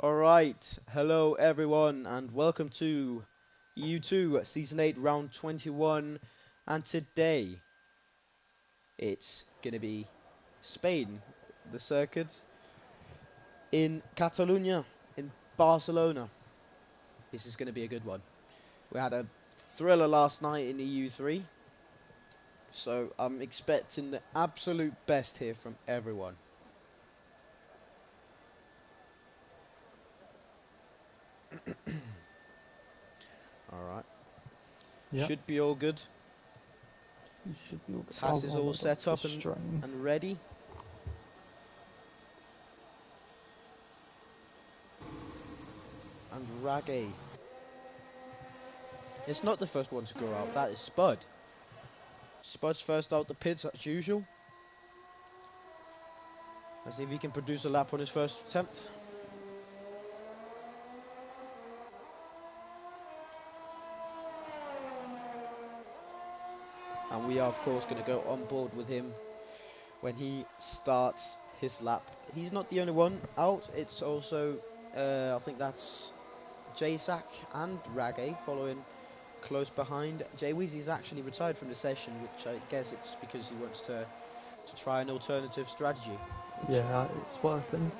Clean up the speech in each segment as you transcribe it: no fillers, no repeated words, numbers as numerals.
Alright, hello everyone and welcome to EU2 Season 8 Round 21, and today it's gonna be Spain, the circuit in Catalonia, in Barcelona. This is gonna be a good one. We had a thriller last night in EU3, so I'm expecting the absolute best here from everyone. Alright. Yep. Should be all good. You should be all good. TAS is all set up and ready. And Raggy. It's not the first one to go out, that is Spud. Spud's first out the pits as usual. Let's see if he can produce a lap on his first attempt. And we are of course going to go on board with him when he starts his lap. He's not the only one out, it's also, I think that's J-Sack and Raggy following close behind. Jay-Weezy's actually retired from the session, which I guess it's because he wants to try an alternative strategy. Yeah, it's working.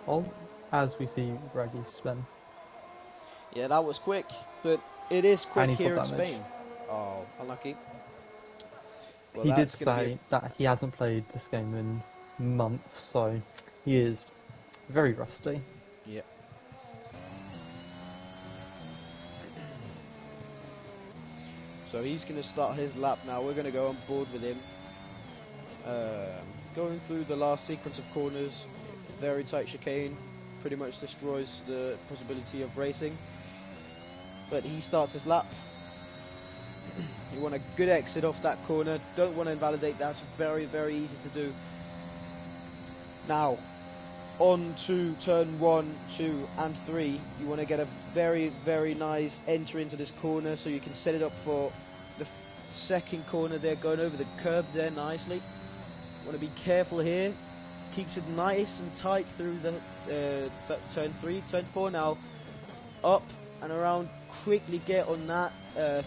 Oh, as we see Raggy spin. Yeah, that was quick, but it is quick here in damage. Spain. Oh, unlucky. Well, He did say that he hasn't played this game in months, so he is very rusty. Yep. So he's going to start his lap now. We're going to go on board with him. Going through the last sequence of corners, very tight chicane, pretty much destroys the possibility of racing. But he starts his lap. You want a good exit off that corner, don't want to invalidate, that's very, very easy to do. Now, on to turn 1, 2 and 3, you want to get a very, very nice entry into this corner so you can set it up for the second corner there, going over the curb there nicely. You want to be careful here, keeps it nice and tight through the turn 3, turn 4 now, up and around, quickly get on that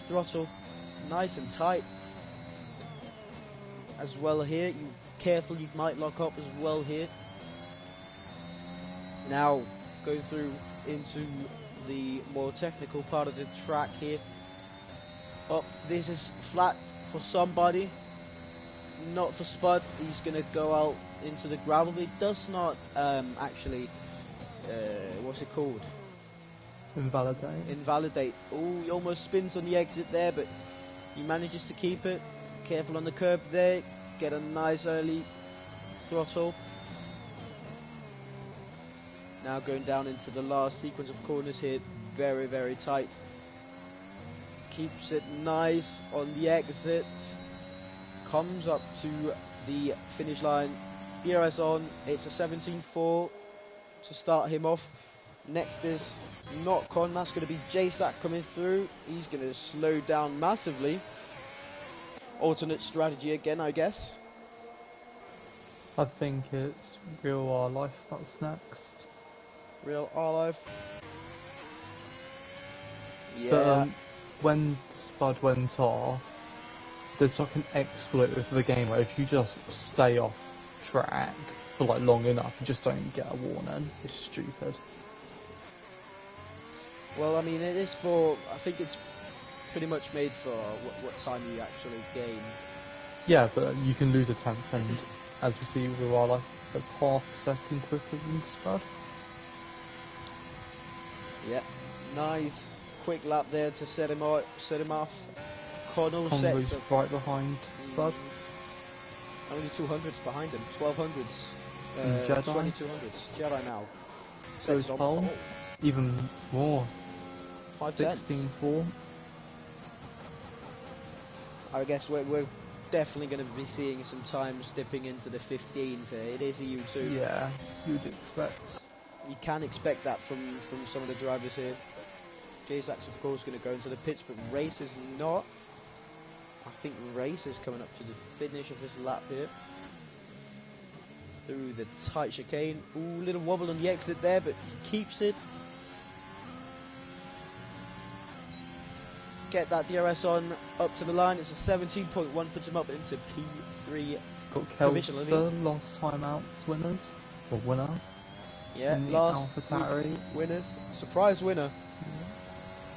throttle. Nice and tight as well here. You careful, you might lock up as well here. Now go through into the more technical part of the track here. Up, this is flat for somebody, not for Spud. He's gonna go out into the gravel, but it does not actually what's it called? Invalidate. Oh, he almost spins on the exit there, but he manages to keep it. Careful on the curb there. Get a nice early throttle. Now going down into the last sequence of corners here. Very, very tight. Keeps it nice on the exit. Comes up to the finish line. DRS on. It's a 17.4 to start him off. Next is not Con, that's going to be J-Sack coming through. He's going to slow down massively. Alternate strategy again, I guess. I think it's Real R Life that's next. Real R Life. Yeah. But when Spud went off, there's like an exploit with the game where if you just stay off track for like long enough, you just don't get a warning. It's stupid. Well, I mean, it is for, I think it's pretty much made for what time you actually gain. Yeah, but you can lose a tenth, and as we see with our like a half second quicker than Spud. Yeah, nice quick lap there to set him off. Connell sets up right behind Spud. Only 200s behind him, 1200s, 2200s. Jedi now. So is Paul, even more. 16.4. I guess we're definitely going to be seeing some times dipping into the 15s here. It is EU2. Yeah, you'd expect. You can expect that from some of the drivers here. J-Sack's of course going to go into the pits, but Race is not. I think Race is coming up to the finish of his lap here. through the tight chicane. Ooh, little wobble on the exit there, but he keeps it. Get that DRS on up to the line. It's a 17.1, puts him up into P3. Got provisionally. Kelster last time out's winners, or winner. Yeah, in the last AlphaTauri. week's winners. Surprise winner.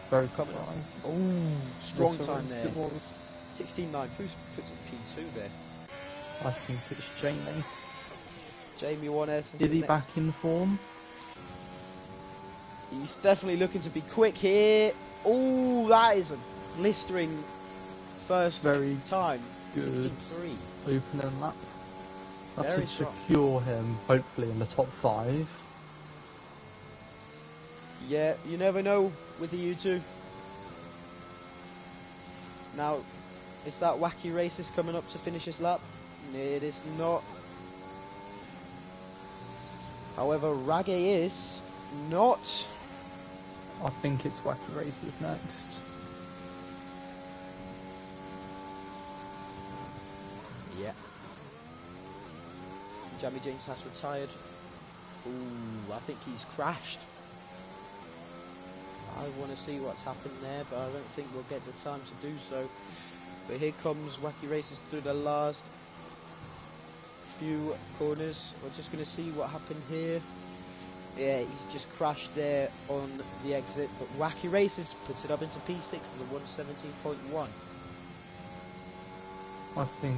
Very Coming up. surprised. Oh, strong What a time race there. it was. 16.9. Who's puts in P2 there? I think it's Jamie. Jamie 1S. Is he back in form? He's definitely looking to be quick here. Oh, that is a blistering first Very time. good. 63. Opening lap. That Very should strong. secure him, hopefully, in the top 5. Yeah, you never know with the EU2. Now, is that wacky racist coming up to finish his lap? It is not. However, Rage is not. I think it's Wacky Races next. Yeah. Jamie James has retired. Ooh, I think he's crashed. I want to see what's happened there, but I don't think we'll get the time to do so. But here comes Wacky Races through the last few corners. We're just going to see what happened here. Yeah, he's just crashed there on the exit, but Wacky Races puts it up into P6 with a 117.1. I think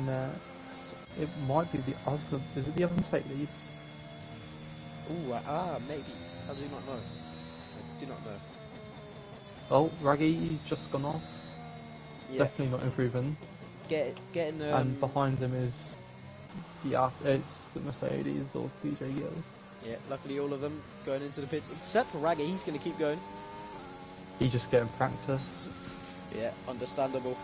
next. It might be the other. Is it the other mistake leads? Ooh, maybe. I do not know. I do not know. Oh, Raggy's just gone off. Yeah, Definitely not improving. getting. And behind him is it's the Mercedes or DJ Gill. Yeah, luckily all of them going into the pits, except for Raggy. He's going to keep going. He's just getting practice. Yeah, understandable.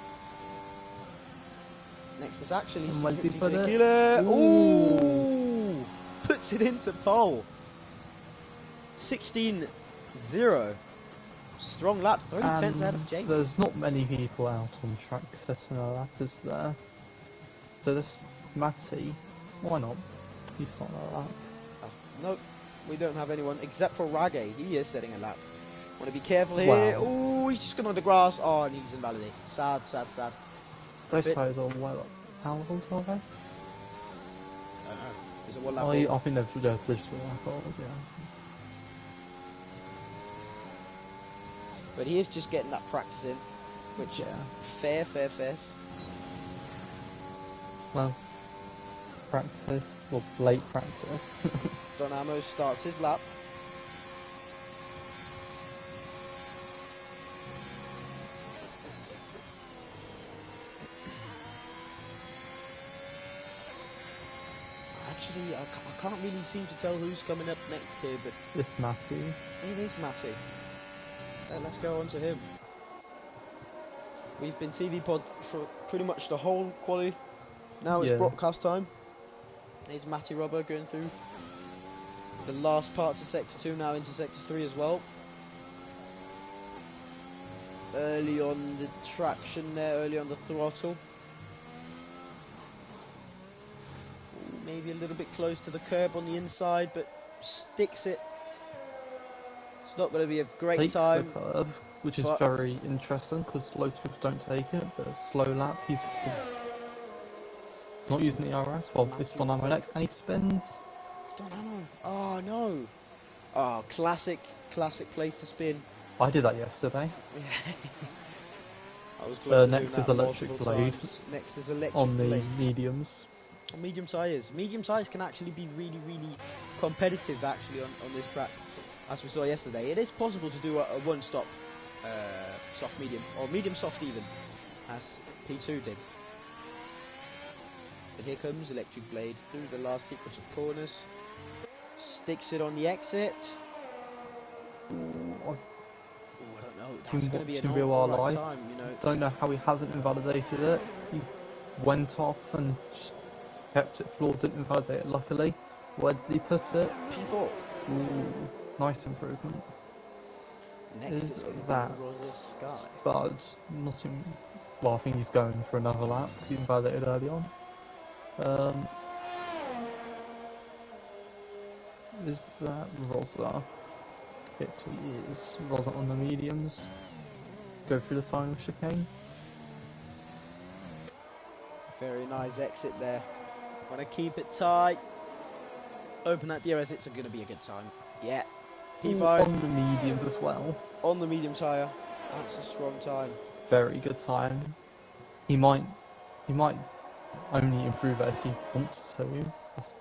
Next is actually And where's he put it? spectacular. Ooh. Ooh, puts it into pole. 16-0. Strong lap, 3 tenths out of Jamie. There's not many people out on track setting a lap, is there? So this Matty, why not? He's not a lap. Nope, we don't have anyone except for Rage. He is setting a lap. Want to be careful here. Wow. Oh, he's just gone on the grass. Oh, and he's invalidated. Sad, sad, sad. Those Bit- tyres are well up. How old are they? I don't know. Is it one lap? I think they're digital records, yeah. But he is just getting that practice in, which Yeah. fair. Well, practice, well, late practice. Don Amos starts his lap. Actually, I can't really seem to tell who's coming up next here, but This Matty. it is Matty. Let's go on to him. We've been TV pod for pretty much the whole quali. Now it's Yeah. broadcast time. Here's Matty Robber going through the last parts of Sector 2, now into Sector 3 as well. Early on the traction there, early on the throttle. Ooh, maybe a little bit close to the curb on the inside, but sticks it. It's not going to be a great Takes time. the curb, which is but- very interesting because loads of people don't take it, but a slow lap, he's not using the RS. Well, it's Don Ammo next, and he spins. Don't know. Oh no. Oh, classic place to spin. I did that yesterday I was close to next doing is that electric multiple blade. times. Next is electric on the blade. mediums. On medium tyres. Medium tyres can actually be really competitive actually on this track, as we saw yesterday. It is possible to do a one-stop soft medium, or medium soft even, as P2 did. But here comes electric blade through the last sequence of corners. Sticks it on the exit. Ooh, I don't know. Been That's going to be an watching real alright live. time, you know. don't know how he hasn't invalidated it. He went off and just kept it floored, didn't invalidate it luckily. Where did he put it? P4. Ooh, nice improvement. Next Is going to that be Rosa Sky. Spud not in... Well, I think he's going for another lap because he invalidated early on. Is that Rosa? It is Rosa on the mediums. Go through the final chicane. Very nice exit there. Want to keep it tight. Open that DRS, it's going to be a good time. Yeah. P5. On the mediums as well. On the medium tyre. That's a strong time. Very good time. He might only improve it if he wants to. That's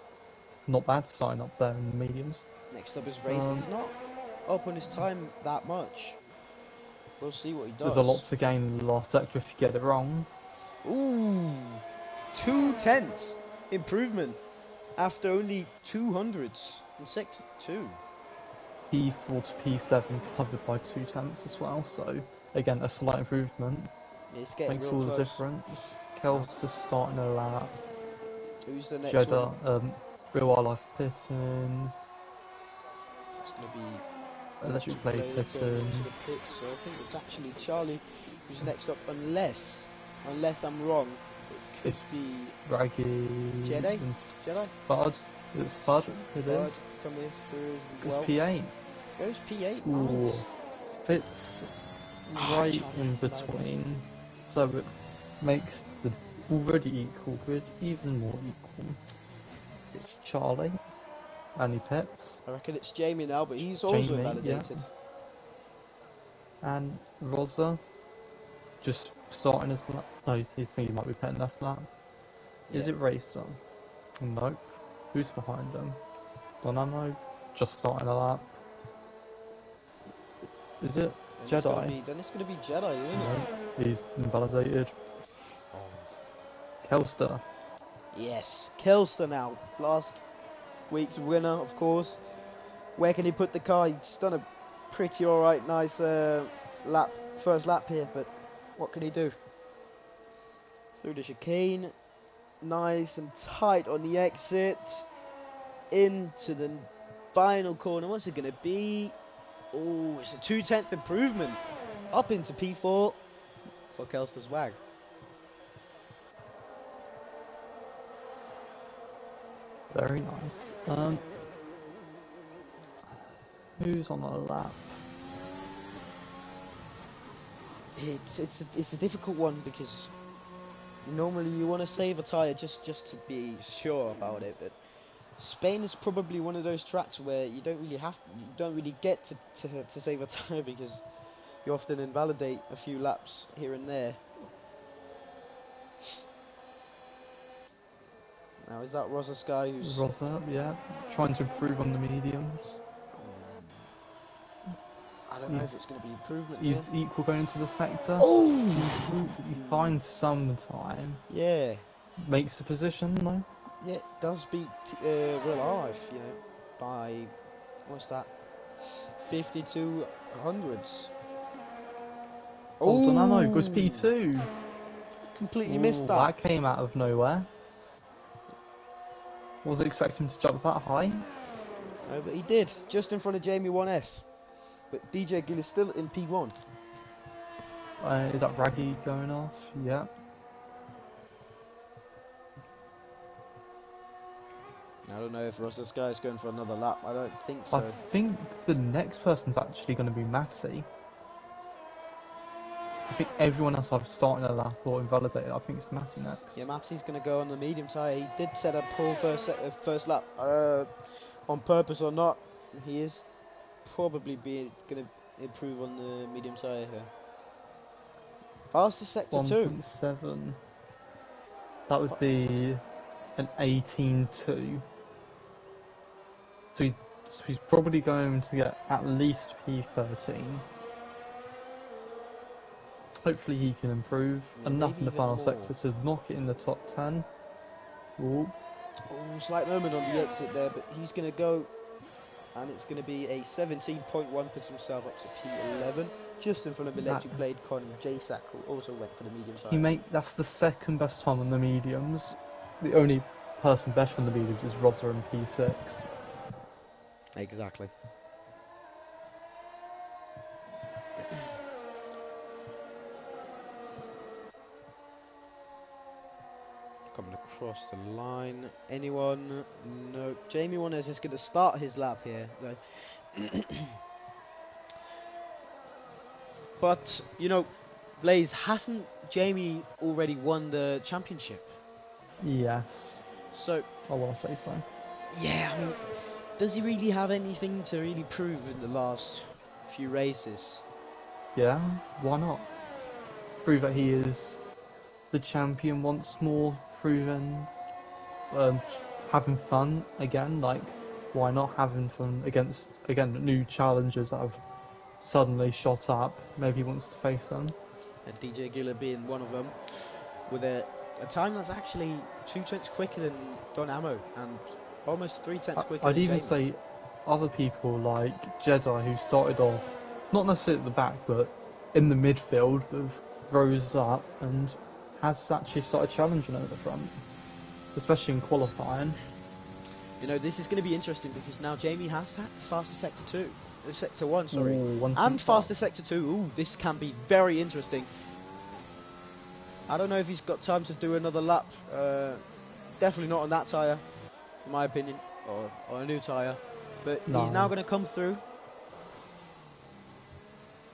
not bad to sign up there in the mediums. Next up is racing. He's not up on his time that much. We'll see what he does. There's a lot to gain in the last sector if you get it wrong. Ooh, 2/10 improvement after only 200s in sector 2. P4 to P7 covered by 2/10 as well, so again a slight improvement. Yeah, it's getting makes real all close. the difference. Kel's just starting a lap. Who's the next Jeddah, one? Real Wildlife pitting. It's going to be Electric Blade going into pitting. the pits, so I think it's actually Charlie who's next up, unless I'm wrong. It could be Raggy. Jedi? and Jedi? Spud. It's Spud. It Bud is. coming through as It's well. P8. Goes P8. Ooh. Nice. Fits Ah, right Charlie in makes a nice between, so it makes the already equal grid even more equal. It's Charlie, and he pits, I reckon it's Jamie now, but he's also Jamie, validated. yeah. And Rosa, just starting his lap. No, you think he might be pitting this lap. Is Yeah. it Racer? Nope. Who's behind him? Don't know. Just starting a lap. Is it Jedi? Then it's gonna be Jedi, isn't it? No, he's invalidated. Kelster. Yes, Kelster now. Last week's winner, of course. Where can he put the car? He's done a pretty alright, nice first lap here, but what can he do? Through the chicane, nice and tight on the exit, into the final corner. What's it going to be? Oh, it's a 2/10 improvement, up into P4 for Kelster's WAG. Very nice. Who's on the lap? It's a difficult one because normally you want to save a tyre just to be sure about it, but Spain is probably one of those tracks where you don't really get to save a tyre because you often invalidate a few laps here and there. Now is that Rosa Sky who's Rosa, yeah, trying to improve on the mediums. I don't know if it's going to be improvement. He's here. equal going into the sector. Oh, He finds some time. yeah. Makes the position though. Yeah, it does beat real life, you know, by, what's that, 52 hundredths. Oh, Donano goes P2. Completely Ooh, missed that. That came out of nowhere. Wasn't expecting him to jump that high. No, but he did, just in front of Jamie 1S. But DJ Gill is still in P1. Is that Raggy going off? Yeah. I don't know if Rosa Sky is going for another lap. I don't think so. I think the next person's actually going to be Matty. I think everyone else I've started a lap or invalidated. I think it's Matty next. Yeah, Matty's going to go on the medium tyre. He did set a poor first lap on purpose or not. He is probably going to improve on the medium tyre here. Fastest sector 2. 1.7. That would be an 18.2. So he's probably going to get at least P13. Hopefully he can improve enough in the even final more. sector to knock it in the top 10. Ooh. Oh, slight moment on the exit there, but he's going to go, and it's going to be a 17.1, puts himself up to P11, just in front of Electric Blade Con J-Sack, who also went for the medium side. That's the second best time on the mediums. The only person better on the mediums is Rosa in P6. Exactly. Coming across the line. Anyone? No. Jamie Warnes is going to start his lap here, though. But, you know, Blaze, hasn't Jamie already won the championship? Yes, So, I want to say so. yeah, I mean, does he really have anything to really prove in the last few races? Yeah, why not? Prove that he is the champion once more, proving, having fun again. Like, why not having fun against, again, new challengers that have suddenly shot up? Maybe he wants to face them. And DJ Giller being one of them, with a time that's actually 2/10 quicker than Don Ammo and almost 3/10 quicker I'd than even Jamie. say other people like Jedi who started off, not necessarily at the back, but in the midfield, have rose up and has actually started challenging at the front, especially in qualifying. You know, this is going to be interesting because now Jamie has faster sector 2. Sector 1, sorry. Ooh, And faster sector 2. Ooh, this can be very interesting. I don't know if he's got time to do another lap. Definitely not on that tyre, in my opinion. Or a new tyre. But No. he's now going to come through.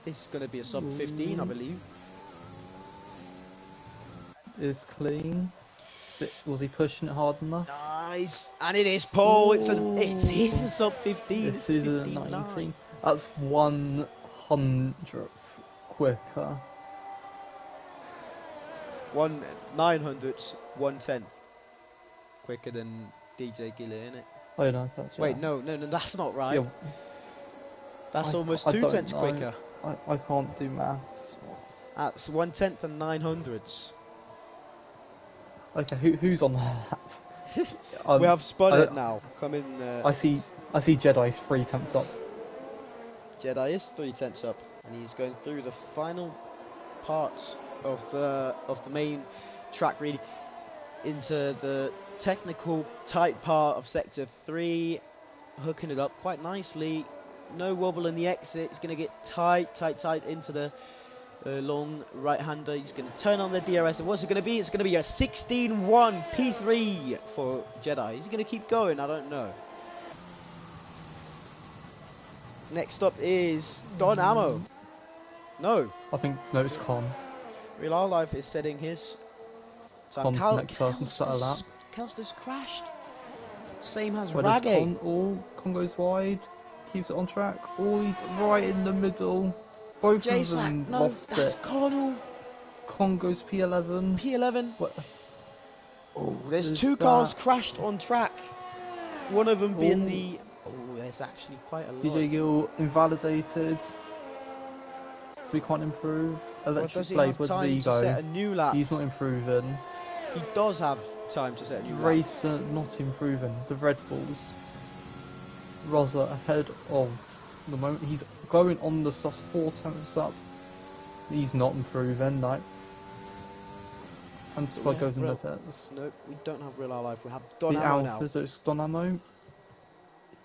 This is going to be a sub 15, I believe. Is clean. Was he pushing it hard enough? Nice. And it is Paul. It's a sub 15. This is a 19. That's 100th quicker. 1/900, 1/10 quicker than DJ Giller, innit? Oh no, that's right. Wait, no, that's not right. Yeah, That's almost I 2/10 don't know. quicker. I can't do maths. That's 1/10 and 900ths. Okay, who's on the lap? We have spotted now. Come in. I see Jedi's 3/10 up. Jedi is 3/10 up, and he's going through the final parts of the main track, really, into the technical tight part of sector 3, hooking it up quite nicely. No wobble in the exit. He's going to get tight into the long right-hander. He's going to turn on the DRS. And what's it going to be? It's going to be a 16-1 P3 for Jedi. He's going to keep going. I don't know. Next up is Don Ammo. No. I think no, it's Con. Real R Life is setting his time. Con's the next person to set a lap. Kelster's crashed. Same as Where does Raggy. Con goes wide, keeps it on track. Oh, he's right in the middle. Both of them lost that's it. Connell. Con goes P11. P11. What? Oh, there's Is two cars that- crashed on track. One of them being the... Oh, there's actually quite a lot. DJ Gill invalidated. We can't improve. Electric Does he Blade, have where does time he to set a go? new lap? He's not improving. He does have time to set a new lap. Racer not improving. The Red Bulls. Rosa ahead of the moment. He's going on the sus 4/10 up. He's not improving, no. And Spud goes in the pits. No, we don't have Real R Life. We have Don The Ammo now. Alpha, so it's Don Ammo.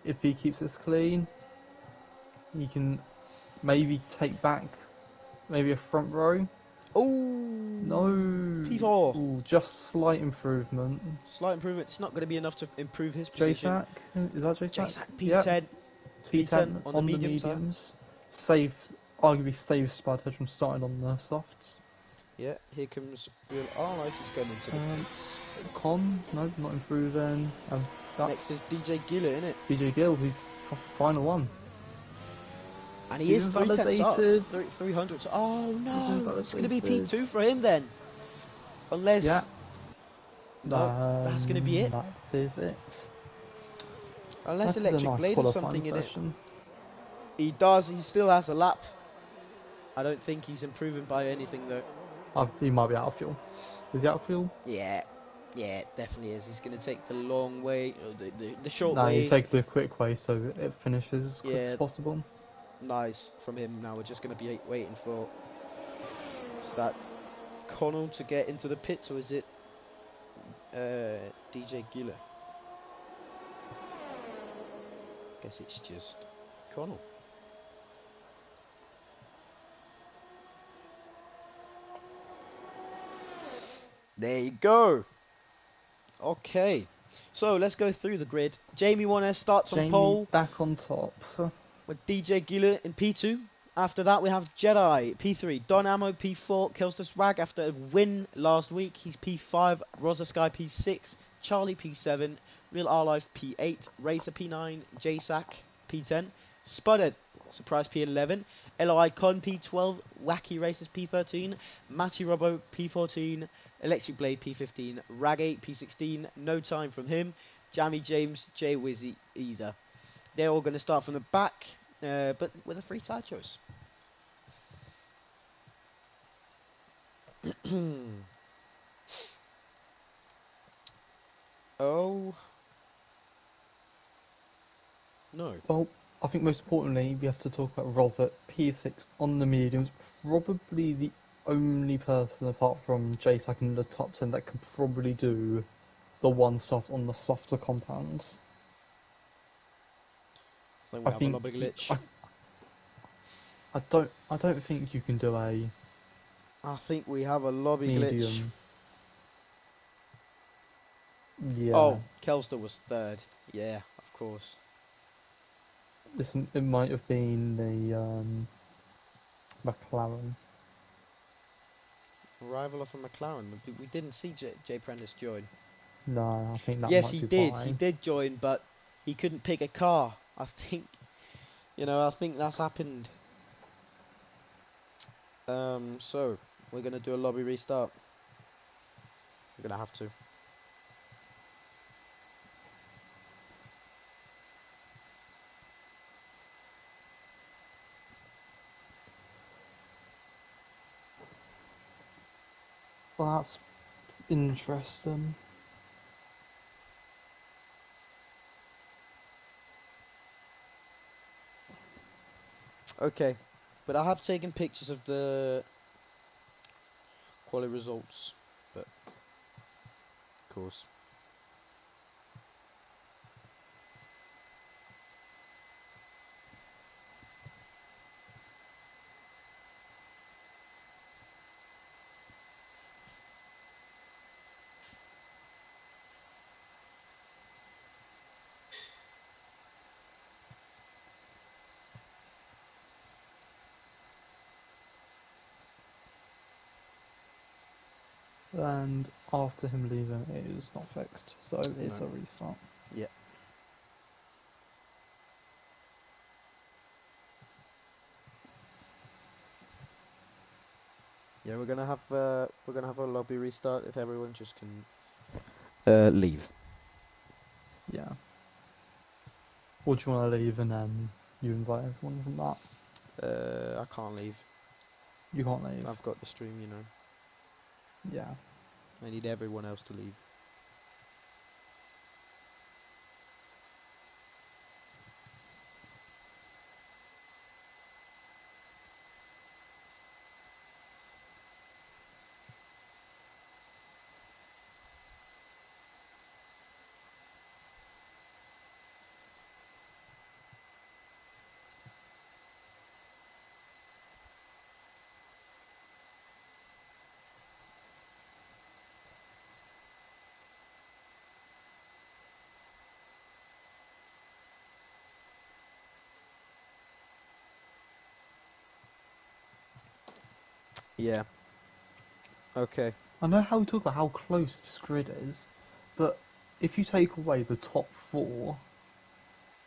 If he keeps this clean, he can maybe take back maybe a front row. Oh, No. P4. Ooh, just slight improvement. Slight improvement. It's not going to be enough to improve his position. JSAC? Is that JSAC? JSAC P10. Yep. P10 on on the the medium tyre. mediums. Arguably saves Spudhead from starting on the softs. Yeah, here comes Real R Life. He's going into the pits. Con? No, not improving. Next is DJ Giller, innit? DJ Gill, he's final one. And he is 3/10 up. invalidated. 300. Oh no, it's going to be Invalidated. P2 for him then. Unless... Yeah. No, that's going to be it. That is it. Unless That is a Electric nice Blade or qualifying something in it. session. He does. He still has a lap. I don't think he's improving by anything though. He might be out of fuel. Is he out of fuel? Yeah, definitely is. He's going to take the long way, or the short No, way. he's taking the quick way so it finishes as quick Yeah. as possible. Nice from him. Now we're just going to be waiting for that Connell to get into the pits, or is it DJ Giller? Guess it's just Connell. There you go. Okay, so let's go through the grid. Jamie Warner starts on Jamie pole back on top. with DJ Gila in P2. After that, we have Jedi P3, Don Ammo P4, Kelster Swag after a win last week. He's P5, Rosa Sky P6, Charlie P7, Real R Life P8, Racer P9, J-Sack P10, Spudded, Surprise P11, LOI Con P12, Wacky Racers P13, Matty Robbo P14, Electric Blade P15, Rag 8 P16, No Time from him, Jammy James, J Wizzy either. They're all going to start from the back, but with a free tire choice. Oh. No. Well, I think most importantly, we have to talk about Rosa P6 on the mediums. Probably the only person apart from J-Sack in the top 10 that can probably do the one soft on the softer compounds. I think we have a lobby glitch. I don't think you can do a I think we have a lobby medium. glitch. Yeah. Oh, Kelster was third. Yeah, of course. It might have been the McLaren. Arrival of a McLaren. We didn't see Jay Prentice join. No, I think that Yes, might he be did. why. He did join, but he couldn't pick a car. I think, I think that's happened. So we're gonna do a lobby restart. We're gonna have to. Well, that's interesting. Okay, but I have taken pictures of the quality results, but of course. And after him leaving, it is not fixed, so it's No. a restart. Yeah. Yeah, we're gonna have a lobby restart if everyone just can leave. Yeah. Or do you want to leave and then you invite everyone from that? I can't leave. You can't leave. I've got the stream, Yeah. I need everyone else to leave. Yeah. Okay. I know how we talk about how close this grid is, but if you take away the top four,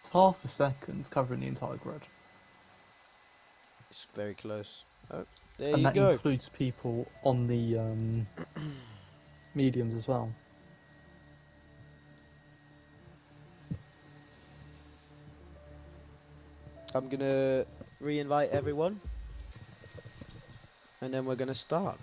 it's half a second covering the entire grid. It's very close. Oh, there And you that go. includes people on the mediums as well. I'm gonna re-invite everyone, and then we're gonna start.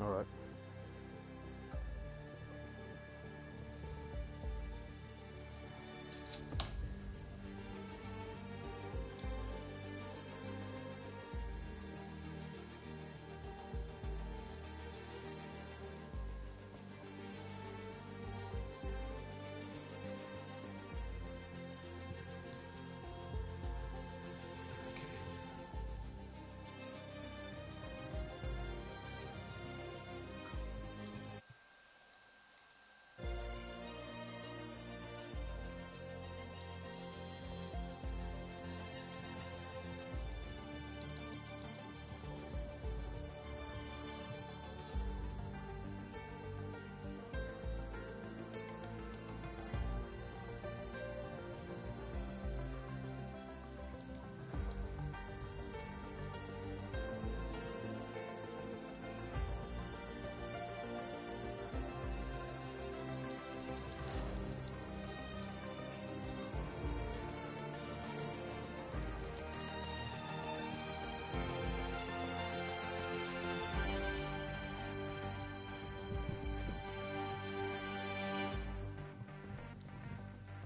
Alright.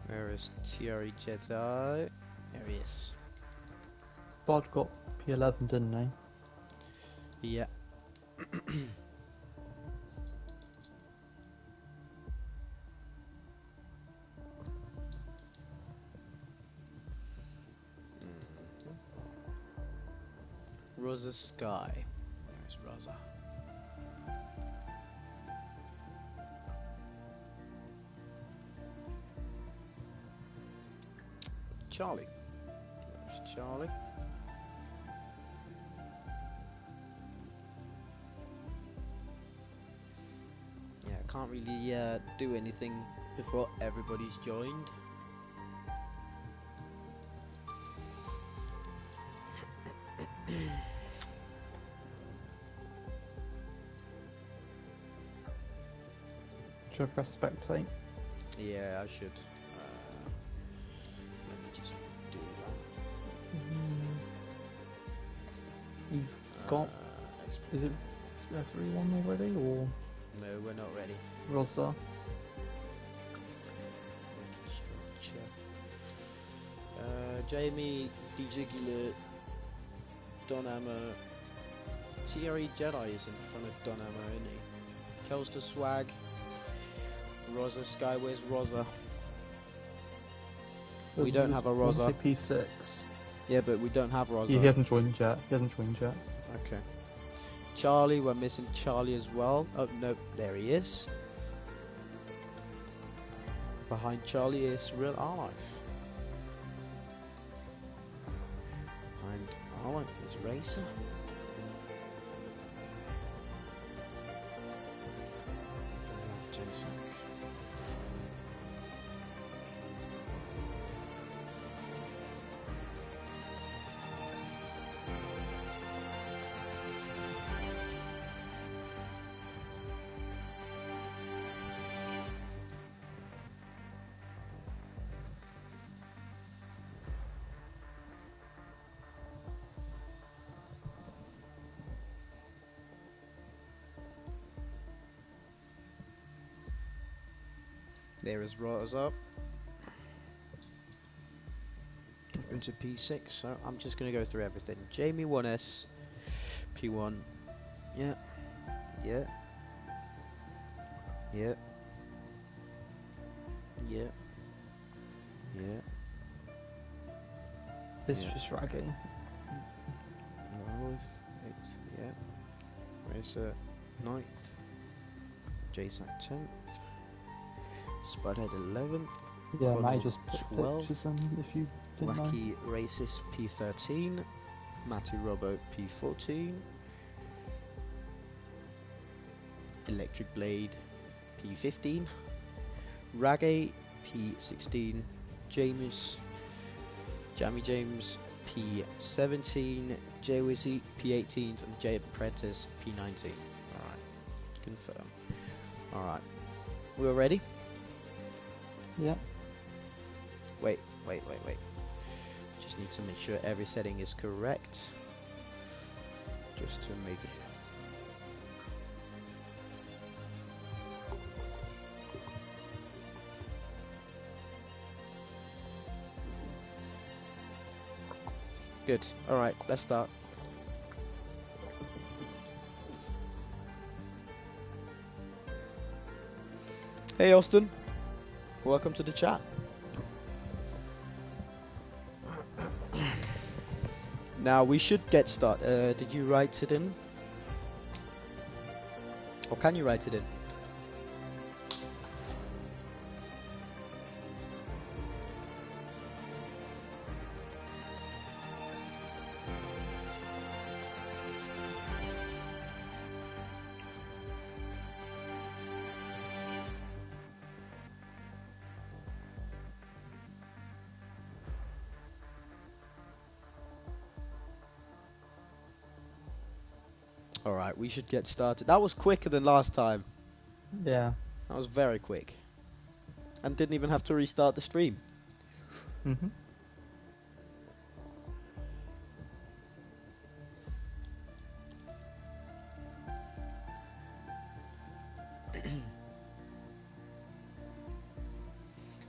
Where is TRE Jedi? There he is. Bod got P11, didn't he? Yeah. Rosa Sky. There's Rosa. Charlie. There's Charlie. Yeah, can't really do anything before everybody's joined. Should I press spectate? Yeah, I should. Let me just do that. You've got. Is it everyone already, or No, we're not ready. Rosa? Structure. Jamie, Digigula, Don Hammer. TRE Jedi is in front of Don Hammer, isn't he? Kelster Swag. Rosa Sky, where's Rosa? We don't have a Rosa. I want to say P6. Yeah, but we don't have Rosa. He hasn't joined yet. Okay. Charlie, we're missing Charlie as well. Oh, no, there he is. Behind Charlie is Real R-Life. Behind R-Life is Racer. Jason. There is Rosa. Into P6, so I'm just going to go through everything. Jamie 1S, P1, yeah, yeah, yeah, yeah, yeah. It's Yeah. just Raggy. Olive, 8, yeah. Racer 9th, Jason 10th, Spudhead 11th. Yeah, Connell Matty just put 12. pictures in if you didn't know. Wacky Racist P13, Matty Robbo P14, Electric Blade P15, Raggy P16, Jamie James P17, Jay Wizzy P18, and Jay Apprentice P19. Alright, confirm. Alright, we're ready? Yeah. Wait. Just need to make sure every setting is correct. Just to make it. Good. All right, let's start. Hey, Austin. Welcome to the chat. Now, we should get started. Did you write it in? Or can you write it in? Alright, we should get started. That was quicker than last time. Yeah. That was very quick. And didn't even have to restart the stream. Mm-hmm.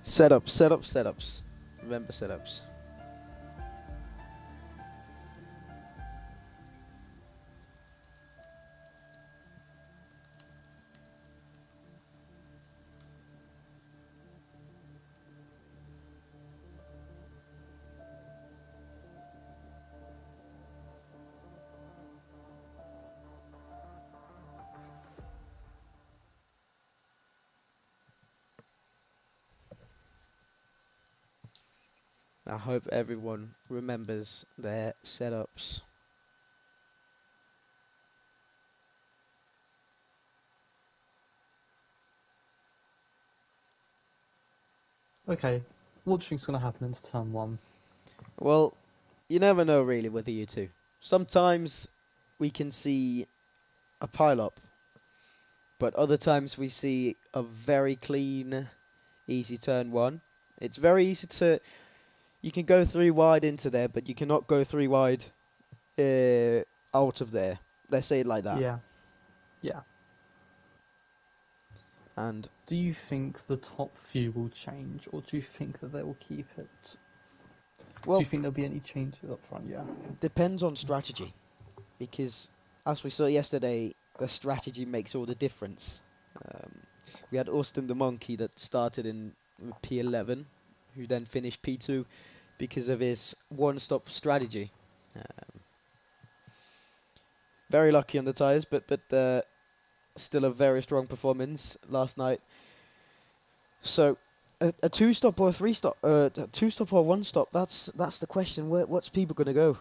Setups. Remember setups. I hope everyone remembers their setups. Okay. What do you think's going to happen into turn 1? Well, you never know really with the EU2. Sometimes we can see a pile-up, but other times we see a very clean, easy turn 1. It's very easy to... You can go 3 wide into there, but you cannot go 3 wide out of there. Let's say it like that. Yeah. Yeah. And Do you think the top few will change, or do you think that they will keep it? well, Do you think there'll be any changes up front? Yeah. depends on strategy, because as we saw yesterday, the strategy makes all the difference. We had Austin the Monkey that started in P11, who then finished P2 because of his one-stop strategy. Very lucky on the tyres, but still a very strong performance last night. So a 2-stop or a 3-stop, a 2-stop or 1-stop. That's the question. What's people gonna go?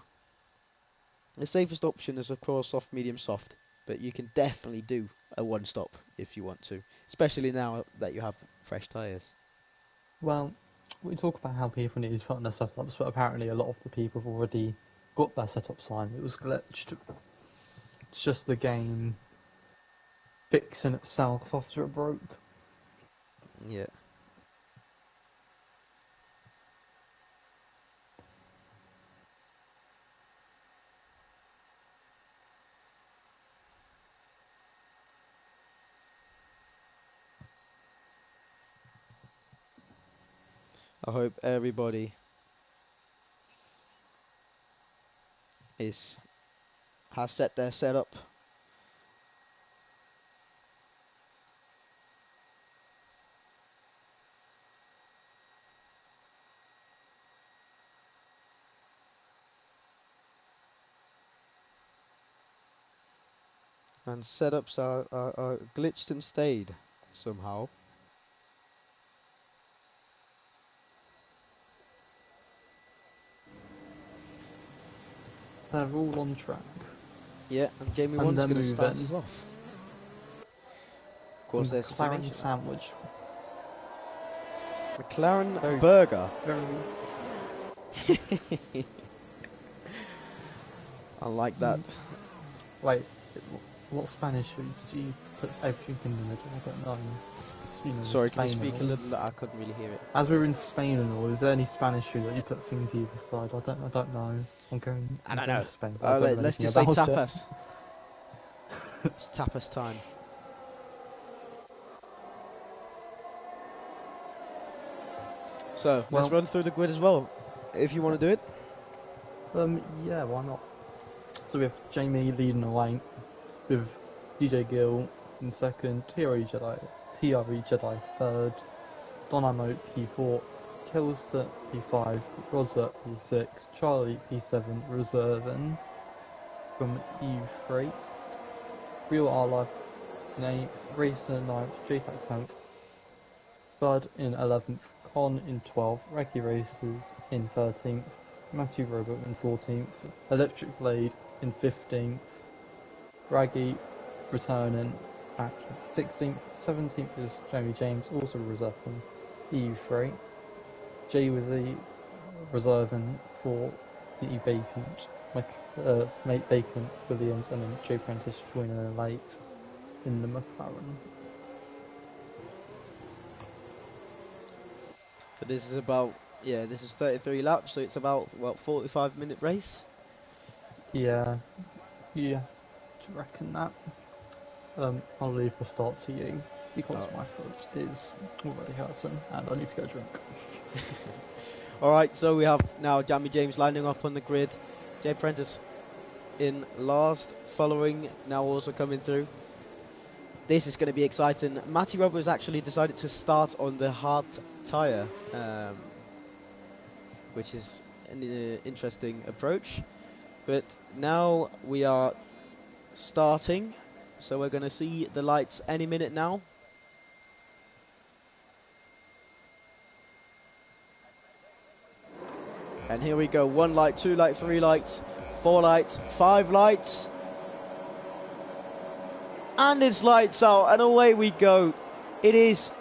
The safest option is of course soft, medium, soft, but you can definitely do a 1-stop if you want to, especially now that you have fresh tyres. Well, we talk about how people need to put on their setups, but apparently a lot of the people have already got their setup signed. It was glitched. It's just the game fixing itself after it broke. Yeah. I hope everybody has set their setup. And setups are glitched and stayed somehow. They're all on track. Yeah, and Jamie And Wan's they're going to start moving. us off. Of course, The there's McLaren information. sandwich. McLaren Very- burger. Very. I like that. Wait, what Spanish foods do you put everything in the middle? I don't know. You know, Sorry, can you Spain speak and a all. little? I couldn't really hear it. As we're in Spain and all, is there any Spanish food that you put things either side? I don't know. I'm going to Spain, but I don't know Let's anything just say about tapas. It's tapas time. So let's Well- run through the grid as well, if you want to do it. Yeah, why not? So we have Jamie leading the lane with DJ Gill in second, TRE Jedi third, Dynamo P4, Kilster P5, Rosa P6, Charlie P7 reserving from EU3, Real R Life in 8th, Racer 9th, JSAC 10th, Bud in 11th, Con in 12th, Raggy Racers in 13th, Matthew Robot in 14th, Electric Blade in 15th, Raggy returning at 16th, 17th is Jamie James, also reserved from EU3. Jay was the reserving for the vacant, vacant Williams, and then Joe Prentice joining late in the McLaren. So this is about, this is 33 laps, so it's about, 45-minute race? Yeah, to reckon that. I'll leave the start to you, because my foot is already hurting, and I need to get a drink. Alright, so we have now Jamie James lining up on the grid, Jay Prentice in last, following, now also coming through. This is going to be exciting. Matty Roberts actually decided to start on the hard tyre, which is an interesting approach. But now we are starting, so we're going to see the lights any minute now. And here we go, 1 light, 2 light, 3 lights, 4 lights, 5 lights. And it's lights out, and away we go. It is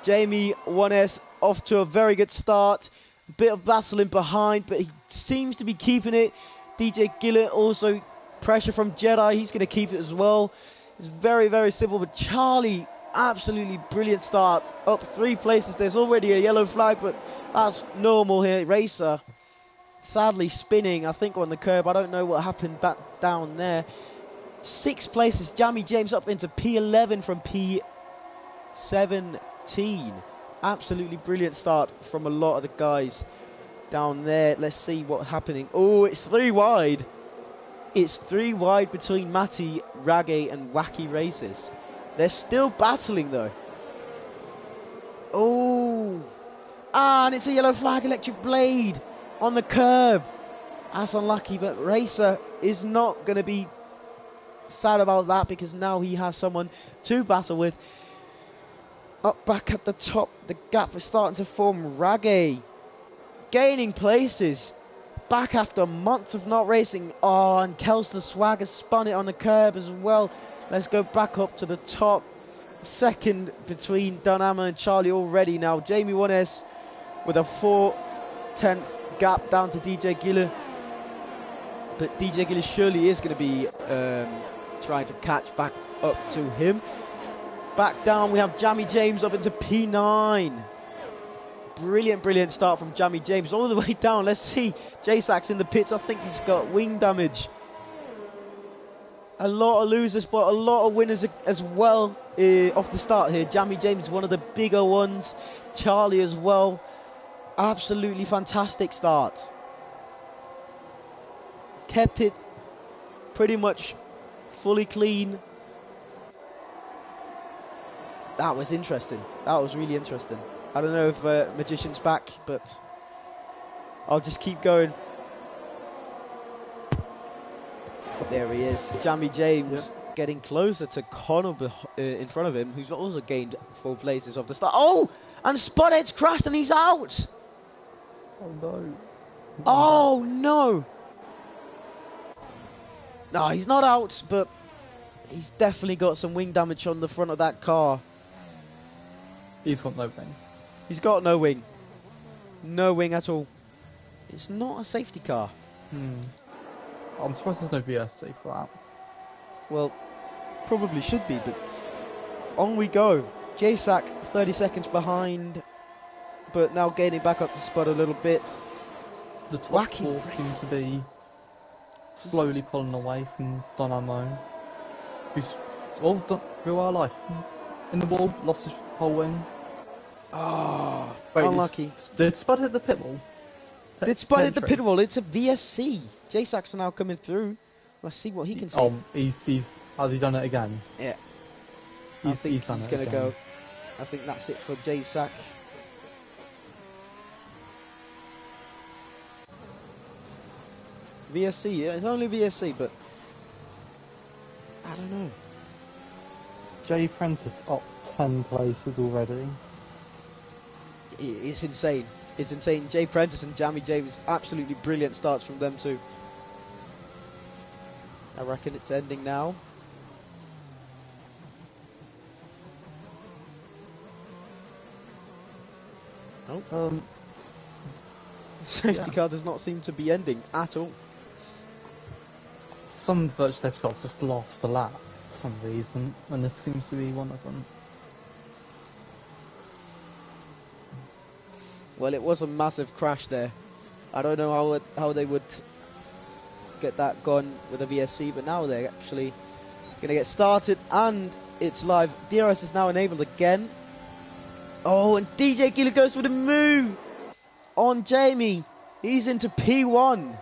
Jamie 1S off to a very good start. A bit of battling behind, but he seems to be keeping it. DJ Gillett also pressure from Jedi. He's going to keep it as well. It's very, very simple, but Charlie, absolutely brilliant start. Up 3 places. There's already a yellow flag, but that's normal here. Racer sadly spinning, I think, on the curb. I don't know what happened back down there. 6 places, Jamie James up into P11 from P17. Absolutely brilliant start from a lot of the guys down there. Let's see what's happening. Oh, it's 3 wide. It's 3 wide between Matty, Raggy and Wacky Races. They're still battling though. Oh, and it's a yellow flag, Electric Blade on the curb. That's unlucky, but Racer is not going to be sad about that because now he has someone to battle with. Up back at the top, the gap is starting to form. Raggy gaining places back after months of not racing. Oh, and Kelster Swag has spun it on the curb as well. Let's go back up to the top. Second between Dunhammer and Charlie already now. Jamie 1S with a 4/10 gap down to DJ Giller. But DJ Giller surely is going to be trying to catch back up to him. Back down we have Jamie James up into P9. Brilliant, brilliant start from Jamie James all the way down. Let's see. J-Sax in the pits. I think he's got wing damage. A lot of losers, but a lot of winners as well off the start here. Jamie James, one of the bigger ones. Charlie as well. Absolutely fantastic start. Kept it pretty much fully clean. That was interesting. That was really interesting. I don't know if Magician's back, but I'll just keep going. There he is. Jamie James getting closer to Connor in front of him, who's also gained 4 places off the start. Oh! And Spothead's crashed and he's out! Oh no. Oh no! No, he's not out, but he's definitely got some wing damage on the front of that car. He's got no wing. He's got no wing. No wing at all. It's not a safety car. I'm surprised there's no VSC for that. Well, probably should be, but on we go. J-Sac 30 seconds behind, but now gaining back up to Spud a little bit. The top 4 seems to be slowly pulling away from Dynamo, who's real life in the wall, lost his whole wing. Oh, wait, unlucky. Did Spud hit the pit wall? They spotted the pit wall. It's a VSC. J-Sax are now coming through. Let's see what he can see. Oh, has he done it again? Yeah. I think he's going to go. I think that's it for J-Sack. VSC, yeah, it's only VSC, but I don't know. Jay Prentice up 10 places already. It's insane. It's insane. Jay Prentice and Jamie James, absolutely brilliant starts from them too. I reckon it's ending now. Oh. Safety car does not seem to be ending at all. Some virtual safety cars just lost a lap for some reason, and this seems to be one of them. Well, it was a massive crash there. I don't know how they would get that gone with a VSC, but now they're actually going to get started, and it's live. DRS is now enabled again. Oh, and DJ Keeler goes for the move on Jamie. He's into P1.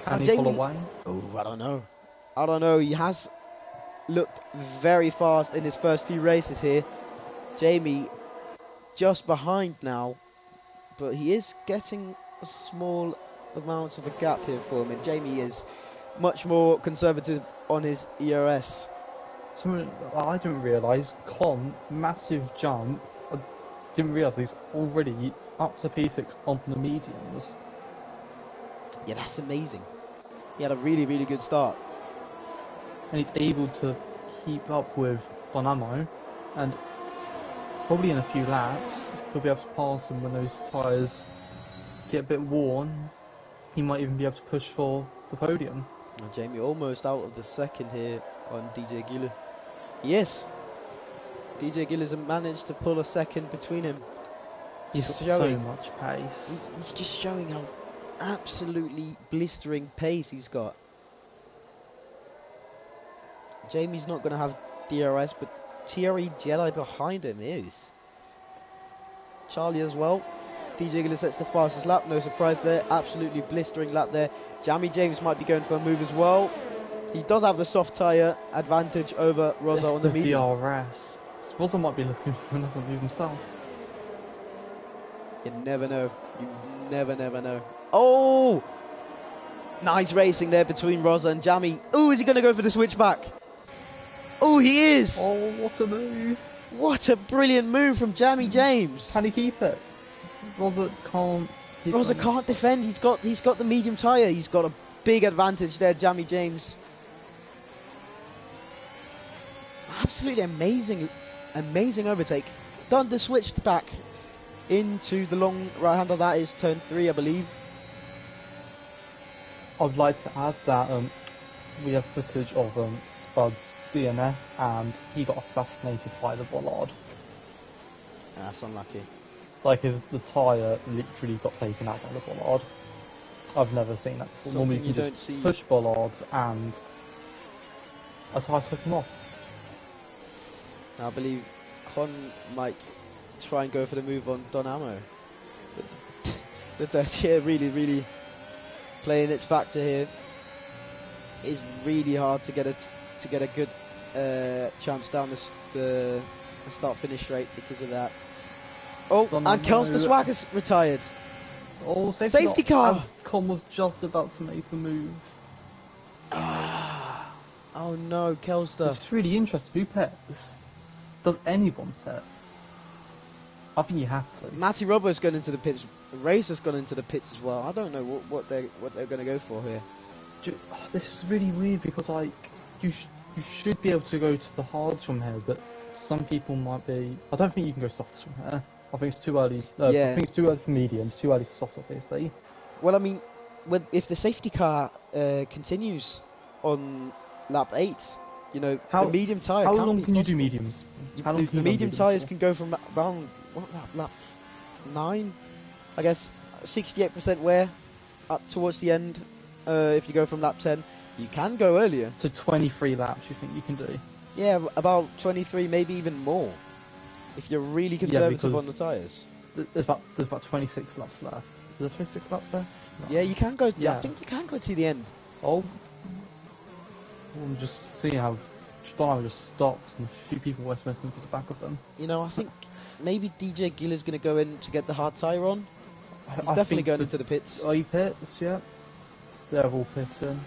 Can he pull away? Oh, I don't know. I don't know. He has looked very fast in his first few races here. Jamie just behind now, but he is getting a small amount of a gap here for him, and Jamie is much more conservative on his ERS. Something I didn't realise, Con, massive jump. I didn't realise he's already up to P6 on the mediums. Yeah, that's amazing. He had a really, really good start. And he's able to keep up with Bonamo, and probably in a few laps, he'll be able to pass him when those tyres get a bit worn. He might even be able to push for the podium. And Jamie almost out of the second here on DJ Giller. Yes, DJ Giller's managed to pull a second between him. He's got so much pace. He's just showing how absolutely blistering pace he's got. Jamie's not going to have DRS, but Thierry Jelly behind him is. Charlie as well. DJ Giller sets the fastest lap, no surprise there. Absolutely blistering lap there. Jamie James might be going for a move as well. He does have the soft tyre advantage over Rosa on the medium. DRS. Rosa might be looking for another move himself. You never know. You never know. Oh! Nice racing there between Rosa and Jamie. Oh, is he going to go for the switchback? Oh, he is! Oh, what a move. What a brilliant move from Jamie James. Can he keep it? Rosa can't. Rosa can't defend. He's got the medium tyre. He's got a big advantage there, Jamie James. Absolutely amazing overtake. Done the switched back into the long right hander. That is turn 3, I believe. I'd like to add that we have footage of Spud's DNF, and he got assassinated by the bollard. That's unlucky. Like the tyre literally got taken out by the bollard. I've never seen that before. Normally you can just push bollards and a tyre took him off. Now I believe Con might try and go for the move on Don Amo. But the here really playing its factor here. It's really hard to get a good chance down the start-finish rate because of that. Oh, and Kelster Swagger's retired. Oh, safety car! As Con was just about to make a move. Oh no, Kelster. It's really interesting. Who pets? Does anyone pet? I think you have to. Matty Robbo's gone into the pits. Racer's gone into the pits as well. I don't know what they're going to go for here. This is really weird because like you should be able to go to the hards from here, but some people might be. I don't think you can go softs from here. I think it's too early. Yeah. I think it's too early for mediums. Too early for softs, obviously. Well, I mean, if the safety car continues on lap 8, you know, the medium tyre. How long can you do mediums? The medium tyres can go from around lap 9, I guess, 68% wear up towards the end. If you go from lap 10, you can go earlier. So 23 laps, you think you can do? Yeah, about 23, maybe even more, if you're really conservative on the tyres. There's about 26 laps left. there 26 laps there? No. Yeah, you can go. Yeah, I Yeah. think you can go to the end. Oh, I'm just seeing how Style just stops and a few people were smithing to the back of them. You know, I think maybe DJ Gill is going to go in to get the hard tyre on. He's I definitely think going into the pits. Are you pits? Yeah. They're all pitting.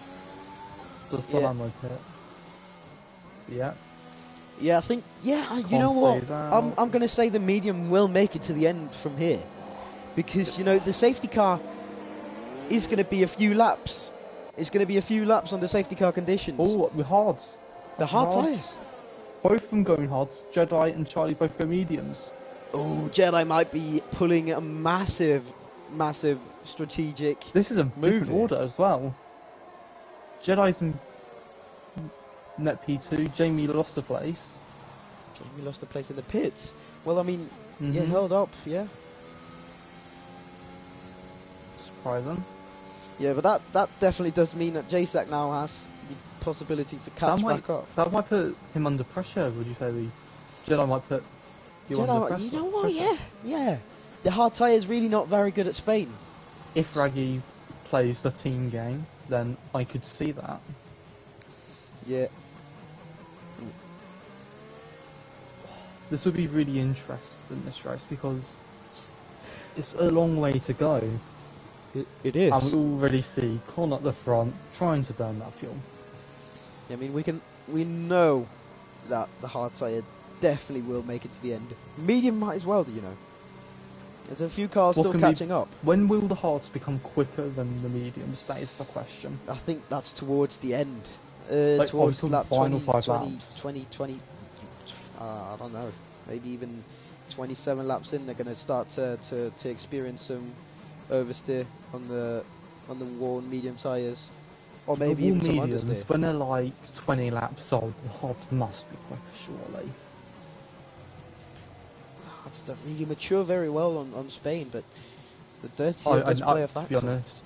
Does the Yeah. Lamo pit? Yeah. Yeah, I think. Yeah, you know what? Console's out. I'm going to say the medium will make it to the end from here, because you know the safety car is going to be a few laps. It's going to be a few laps on the safety car conditions. Oh, the hards. the hard tyres. Both of them going hards. Jedi and Charlie both go mediums. Oh, Jedi might be pulling a massive strategic. This is a Move different here. order as well. Jedi's in net P2. Jamie lost a place. Jamie lost a place in the pits. Well, I mean, yeah, Mhm. held up, yeah. Surprising. Yeah, but that definitely does mean that JSAC now has the possibility to catch back up. That might put him under pressure. Would you say the Jedi might put you under Jedi, pressure? you know what? pressure? Yeah. The hard tyre is really not very good at Spain. If Raggy plays the team game, then I could see that. Yeah. This would be really interesting, this race, because it's a long way to go. It is. And we already see Con at the front trying to burn that fuel. I mean, we know that the hard tyre definitely will make it to the end. Medium might as well, you know. There's a few cars What's still gonna be- catching up. When will the hards become quicker than the mediums? That is the question. I think that's towards the end. Like, Towards are we lap talking 20, final 5 20, laps? 20, I don't know. Maybe even 27 laps in, they're going to start to experience some oversteer on the worn medium tyres. Or maybe the even some mediums, understeer. when they're like 20 laps old, the hards must be quicker, surely. That's don't really mature very well on Spain, but the dirty does play a To factor. be honest,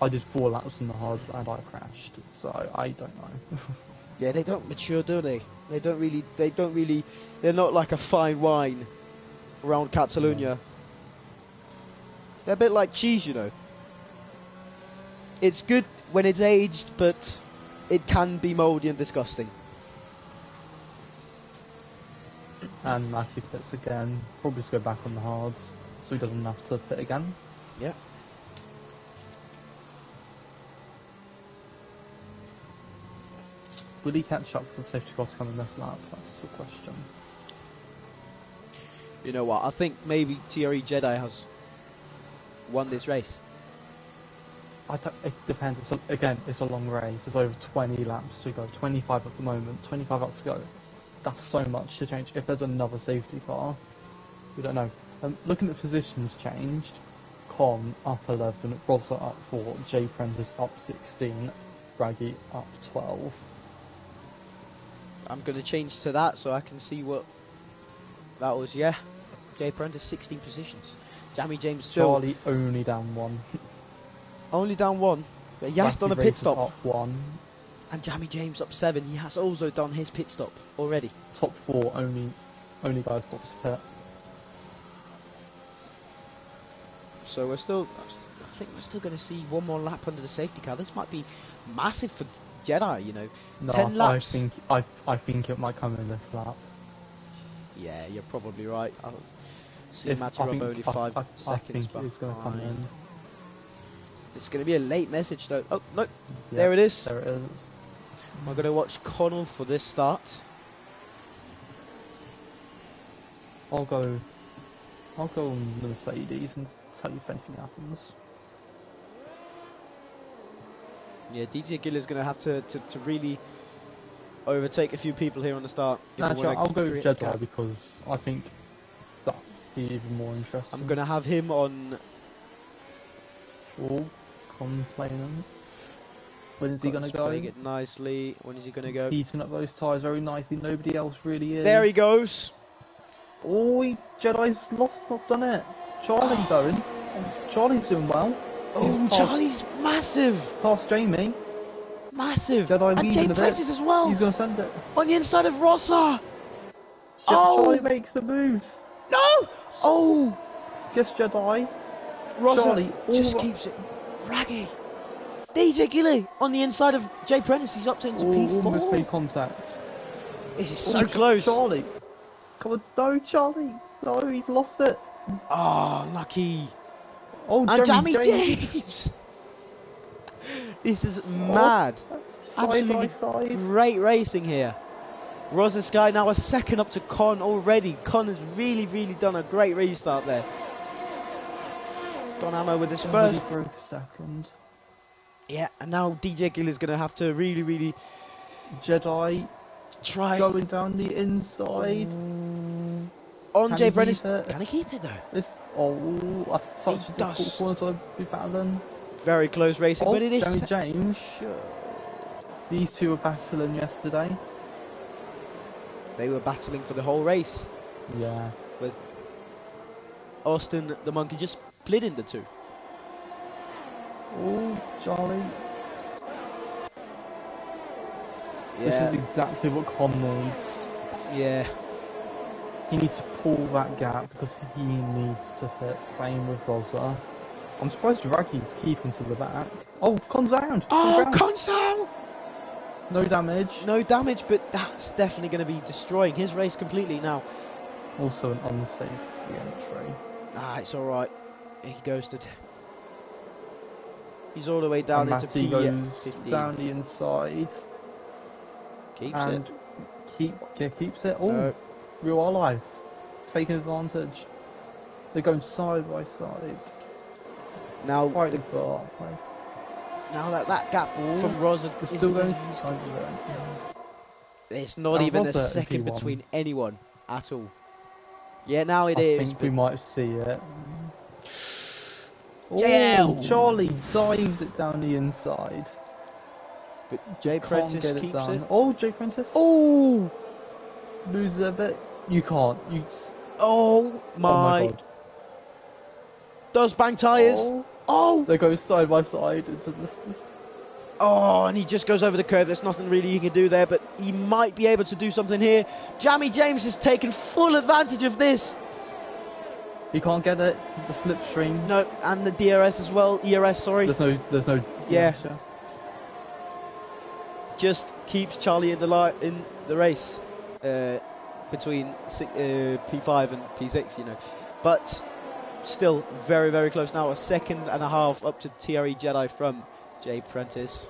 I did 4 laps in the hards and I crashed, so I don't know. Yeah, they don't mature, do they? They don't really. They're not like a fine wine around Catalonia. Yeah. They're a bit like cheese, you know. It's good when it's aged, but it can be mouldy and disgusting. And Matthew pits again, probably just go back on the hards, so he doesn't have to pit again. Yeah. Will he catch up with the safety car to come in this lap? That's the question. You know what? I think maybe TRE Jedi has won this race. It depends. It's a long race. It's over 20 laps to go. 25 at the moment. 25 laps to go. That's so much to change. If there's another safety car, we don't know. Looking at positions changed. Con up 11, Rosa up 4, J Prentice up 16, Raggy up 12. I'm going to change to that so I can see what that was. Yeah. Jay Prentice 16 positions. Jamie James still Charlie only down 1. only down 1. But he has done a pit stop. Up 1. And Jamie James up 7. He has also done his pit stop already. Top 4 only guys got to pit. So I think we're still going to see one more lap under the safety car. This might be massive for Jedi, you know. No, 10 laps. I think it might come in this lap. Yeah, you're probably right. I'll see If- Matty only 5 I seconds think it's going to come behind. in. It's going to be a late message though. Oh, no. Yeah, There it is. There it is. We're going to watch Connell for this start. I'll go on the Mercedes and tell you if anything happens. Yeah, DJ Gill is going to have to really overtake a few people here on the start. if we Actually, wanna I'll go with create a Jedi gap. because I think that'd be even more interesting. I'm going to have him on. Oh, complaining. When is he going to go? Playing it nicely. When is he going to go? Heating up those tyres very nicely. Nobody else really is. There he goes. Oh, Jedi's lost, not done it. Charlie going. Charlie's doing well. Oh, He's Charlie's massive. past Jamie. Massive. Jedi And weaving Jay a bit. Prentice as well. He's going to send it. On the inside of Rossa. Oh. Charlie makes the move. No. Oh. Guess Jedi. Rosser Charlie, just all- keeps it. Raggy. DJ Gilly on the inside of Jay Prentice. He's up to into almost made P4. contact. This is so close. Charlie. Come on, no, Charlie. No, he's lost it. Oh, lucky. Oh, And Jamie Jamie James. James. This is mad. Side by Absolutely side. great racing here. Rosa Sky now a second up to Con already. Con has really done a great restart there. Don Ammo with his Somebody first. broke a second. Yeah, and now DJ Gill is going to have to really Jedi try. going down the inside. On Can Jay he Prentice. keep it? Can he keep it though? That's such a difficult does. corner to be battling. Very close racing, Oh, but it is. Jamie James. These two were battling yesterday. They were battling for the whole race. Yeah. With Austin the Monkey just split into two. Oh, Charlie. Yeah. This is exactly what Con needs. Yeah. He needs to pull that gap because he needs to hit. Same with Rosa. I'm surprised Raggy's keeping to the back. Oh, Con's down! Oh, Con's down. Consal! No damage. No damage, but that's definitely going to be destroying his race completely now. Also an unsafe re-entry. Ah, it's alright. He ghosted. He's all the way down And into Matty goes P15. down the inside Keeps and it. keeps it. Oh, real life. Taking advantage. They're going side by side. Now, Fighting for that place. now that gap from Rosa They're is still going easy. side with it. It's not Now, even a Rosa in second P1. between anyone at all. Yeah, now it I is. think we might see it. JL. Oh, Charlie dives it down the inside. But Jay Can't Prentice get it keeps done. it. Oh, Jay Prentice. Oh! Loses a bit. You can't. Oh my! Oh my god. Does bang tyres. Oh. Oh! They go side by side into the. Oh, and he just goes over the curve. There's nothing really he can do there, but he might be able to do something here. Jamie James has taken full advantage of this. He can't get it. The slipstream. No, and the DRS as well. ERS, sorry. There's no. Yeah. Sure. Just keeps Charlie in the race between P5 and P6, you know. But still very close now. A second and a half up to TRE Jedi from Jay Prentice.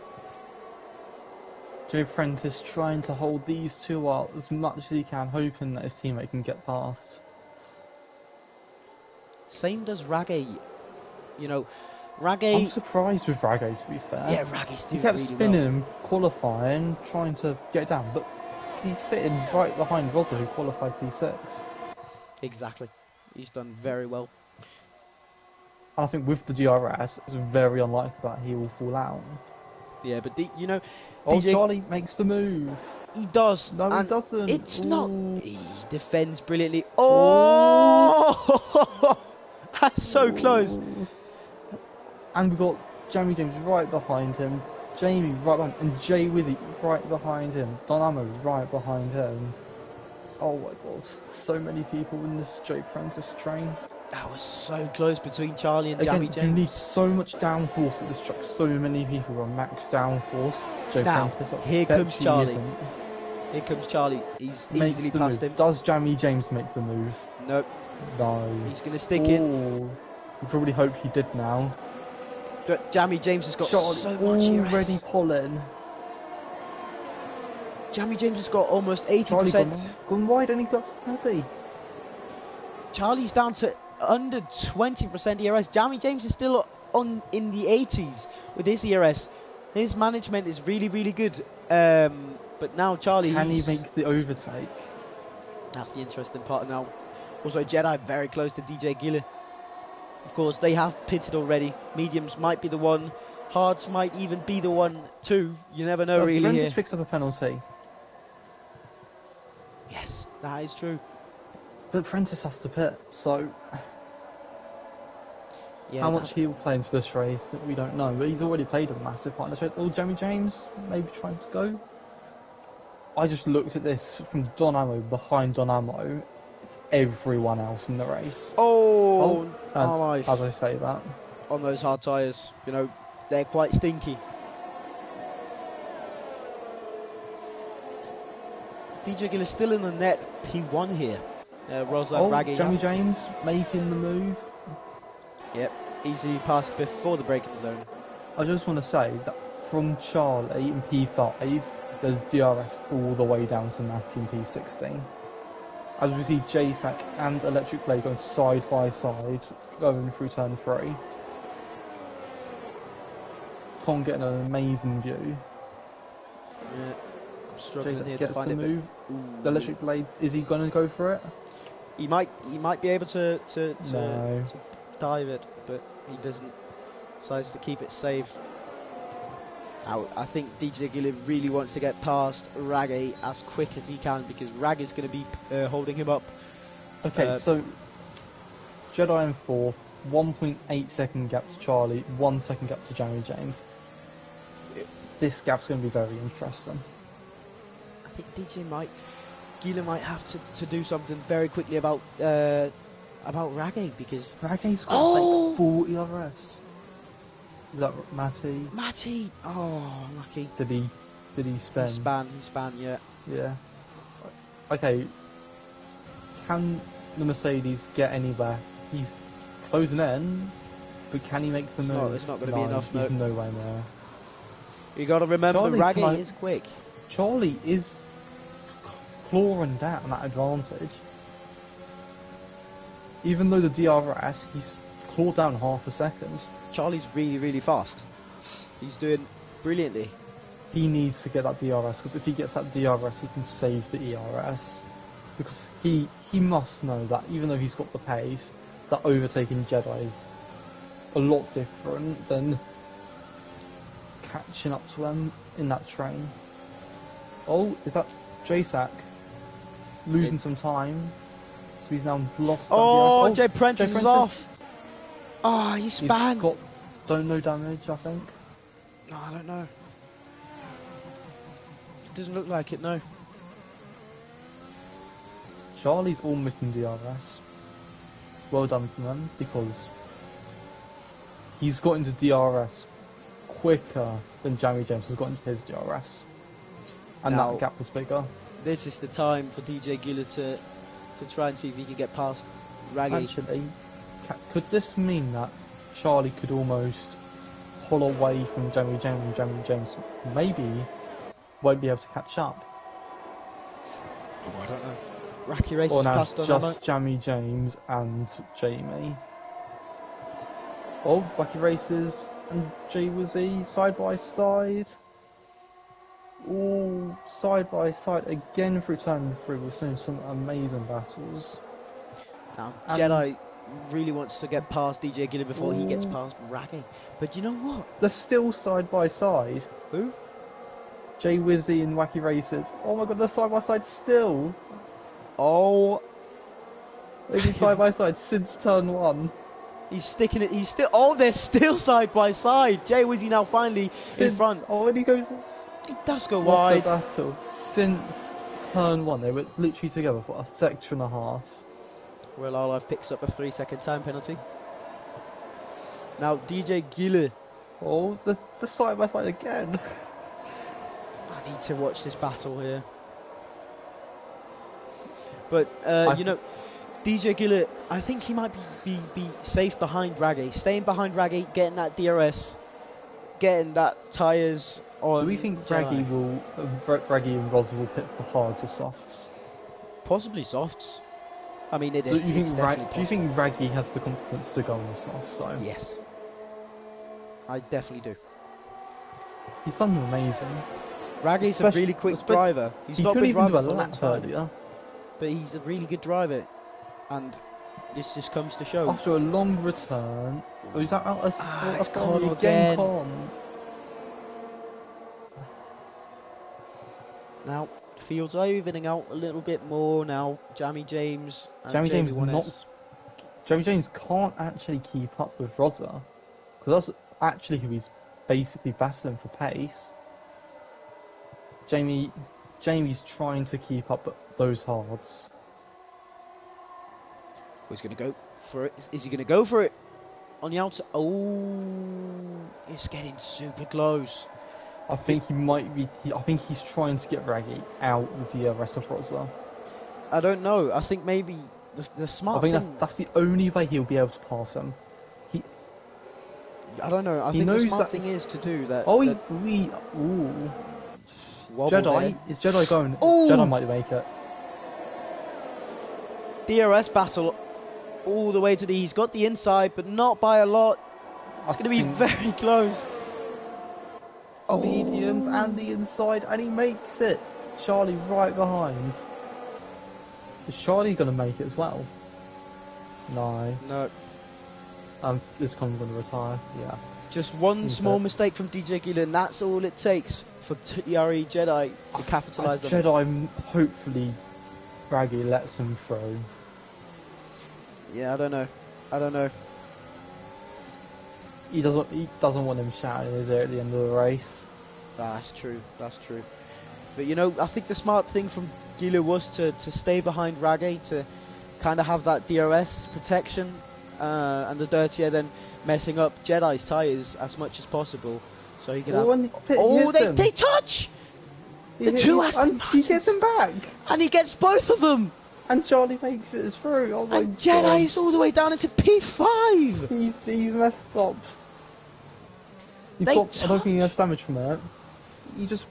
Jay Prentice trying to hold these two out as much as he can, hoping that his teammate can get past. Same does Raggy. You know, Raggy. I'm surprised with Raggy, to be fair. Yeah, Raggy's doing He kept really spinning well. him, qualifying, trying to get it down, but he's sitting right behind Rosa, who qualified P6. Exactly. He's done very well. And I think with the DRS, it's very unlikely that he will fall out. Yeah, but you know, Oh, DJ, Charlie makes the move. he does. No, he and doesn't. It's Ooh. not. He defends brilliantly. Oh! That's so close. Ooh. And we've got Jamie James right behind him, Jamie right behind him, and Jay Wizzy right behind him, Don Ammo right behind him. Oh my god, so many people in this Jay Prentice train. That was so close between Charlie and Again, Jamie you James. need so much downforce at this truck, so many people are max downforce. Jay Now, Prentice, I here bet comes he Charlie. isn't. Here comes Charlie. He's Makes easily the past move. him. Does Jamie James make the move? Nope. No. He's going to stick in. Ooh. We probably hope he did now. But Jamie James has got Charlie so much already ERS. pulling. Jamie James has got almost Charlie 80%. gone wide and he got heavy. Charlie's down to under 20% ERS. Jamie James is still on in the 80s with his ERS. His management is really good. But now Charlie... Can he make the overtake? That's the interesting part now. Also, Jedi very close to DJ Gille. Of course, they have pitted already. Mediums might be the one. Hards might even be the one too. You never know really Prentice here. picks up a penalty. Yes, that is true. But Prentice has to pit, so Yeah, how much he'll play into this race, we don't know. But he's already played a massive part in this race. Oh, Jamie James, maybe trying to go. I just looked at this from Don Ammo, behind Don Ammo. everyone else in the race. Oh, and our life. as I say that, On those hard tyres, you know, they're quite stinky. DJ Gill is still in the net. He won here. Rosa Raggy. Jamie James making the move. Yep, easily passed before the braking zone. I just want to say that from Charlie in P5, there's DRS all the way down to Matty in P16. As we see JSAC and Electric Blade going side by side, going through turn 3. Con getting an amazing view. Yeah, I'm struggling JSAC here gets to find the it. move. The Electric Blade, is he going to go for it? He might be able to No. dive it, but he doesn't. Decides to keep it safe. Now, I think DJ Gillett really wants to get past Raggy as quick as he can, because Raggy's going to be holding him up. Okay, so Jedi in 4th, 1.8 second gap to Charlie, 1 second gap to Jamie James. This gap's going to be very interesting. I think Gillett might have to do something very quickly about Raggy, because Raggy's got like 40 RS. Is that Matty? Oh, lucky. Did he spin? He span, yeah. Yeah. Okay. Can the Mercedes get anywhere? He's closing in, but can he make the move? It's not going to be enough. He's nowhere near. You got to remember, Charlie, Raggy is quick. Charlie is clawing down that advantage. Even though the DRS, he's clawed down half a second. Charlie's really, really fast. He's doing brilliantly. He needs to get that DRS, because if he gets that DRS, he can save the ERS. Because he must know that, even though he's got the pace, that overtaking Jedi is a lot different than catching up to them in that train. Oh, is that JSAC losing some time? So he's now lost that DRS. Jay Prentice is off. Oh, he span. He's got no damage, I think. No, I don't know. It doesn't look like it, no. Charlie's almost in DRS. Well done for them, because he's got into DRS quicker than Jamie James has got into his DRS. And now, that gap was bigger. This is the time for DJ Gillett to try and see if he can get past Raggy. Actually, could this mean that Charlie could almost pull away from Jamie James, and Jamie James maybe won't be able to catch up? Oh, I don't know. Racky Race Or now passed it's on just Jamie James and Jamie. Oh, Wacky Races and Jay Wizzy side by side. All side by side again through turn 3. We're seeing some amazing battles. Now, Jedi really wants to get past DJ Gillett before he gets past Raggy. But you know what? They're still side by side. Who? Jay Wizzy and Wacky Races. Oh my god, they're side by side still. Oh. They've been side by side since turn 1. He's sticking it. He's still. Oh, they're still side by side. Jay Wizzy now finally in front. Oh, and he goes. He does go What wide. a battle. Since turn 1, they were literally together for a section and a half. Well, Olive picks up a 3-second time penalty. Now, DJ Gillett. Oh, the side by side again. I need to watch this battle here. But, you know, DJ Gillett, I think he might be safe behind Raggy. Staying behind Raggy, getting that DRS, getting that tyres on. Do we think Raggy and Rosa will pit for hards or softs? Possibly softs. I mean, it So is. do you think Raggy has the confidence to go on the soft side? Yes. I definitely do. He's done amazing. Raggy's a really quick driver. He's not been driving for a long time. Earlier. But he's a really good driver, and this just comes to show. After a long return, is that out it's Con again. Now, fields are evening out a little bit more now. Jamie James and Jamie James JB1S. Jamie James can't actually keep up with Rosa, because that's actually who he's basically battling for pace. Jamie's trying to keep up those hards. He's going to go for it. Is he going to go for it? On the outside. Oh, it's getting super close. I think he might be. I think he's trying to get Raggy out with the rest of Rosa. I don't know. I think maybe the smart I think thing... that's the only way he'll be able to pass him. I don't know. I think the smart thing is to do that. Oh, that ooh. wobble Jedi? there. Is Jedi going? Ooh. Jedi might make it. DRS battle all the way to the... He's got the inside, but not by a lot. It's going to be very close. Mediums and the inside, and he makes it. Charlie right behind. Is Charlie going to make it as well? No. No. This one's going to retire. Yeah. Just one small mistake from DJ Gillen. That's all it takes for TRE Jedi to capitalise on. Jedi, hopefully, Raggy lets him through. Yeah, I don't know. He doesn't want him shouting in his ear at the end of the race. That's true. But you know, I think the smart thing from Gila was to stay behind Raggy, to kind of have that DRS protection, and the dirty air then messing up Jedi's tyres as much as possible, so he can they touch! The two Aston Martins. He gets him back! And he gets both of them! And Charlie makes it through. Oh my and Jedi is all the way down into P5! He's messed up. I don't think he has damage from that. He just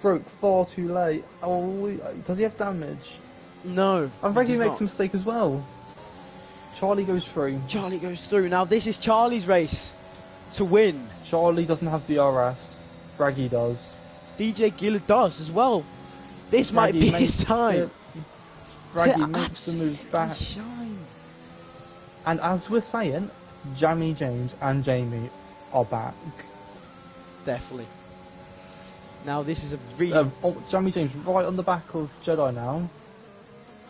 broke far too late. Oh, does he have damage? No. And Reggie makes a mistake as well. Charlie goes through. Now this is Charlie's race to win. Charlie doesn't have DRS. Raggy does. DJ Gillard does as well. This might be his time. Raggy makes the move back. Shine. And as we're saying, Jamie James and Jamie are back. Definitely. Now this is a really... Jamie James right on the back of Jedi now.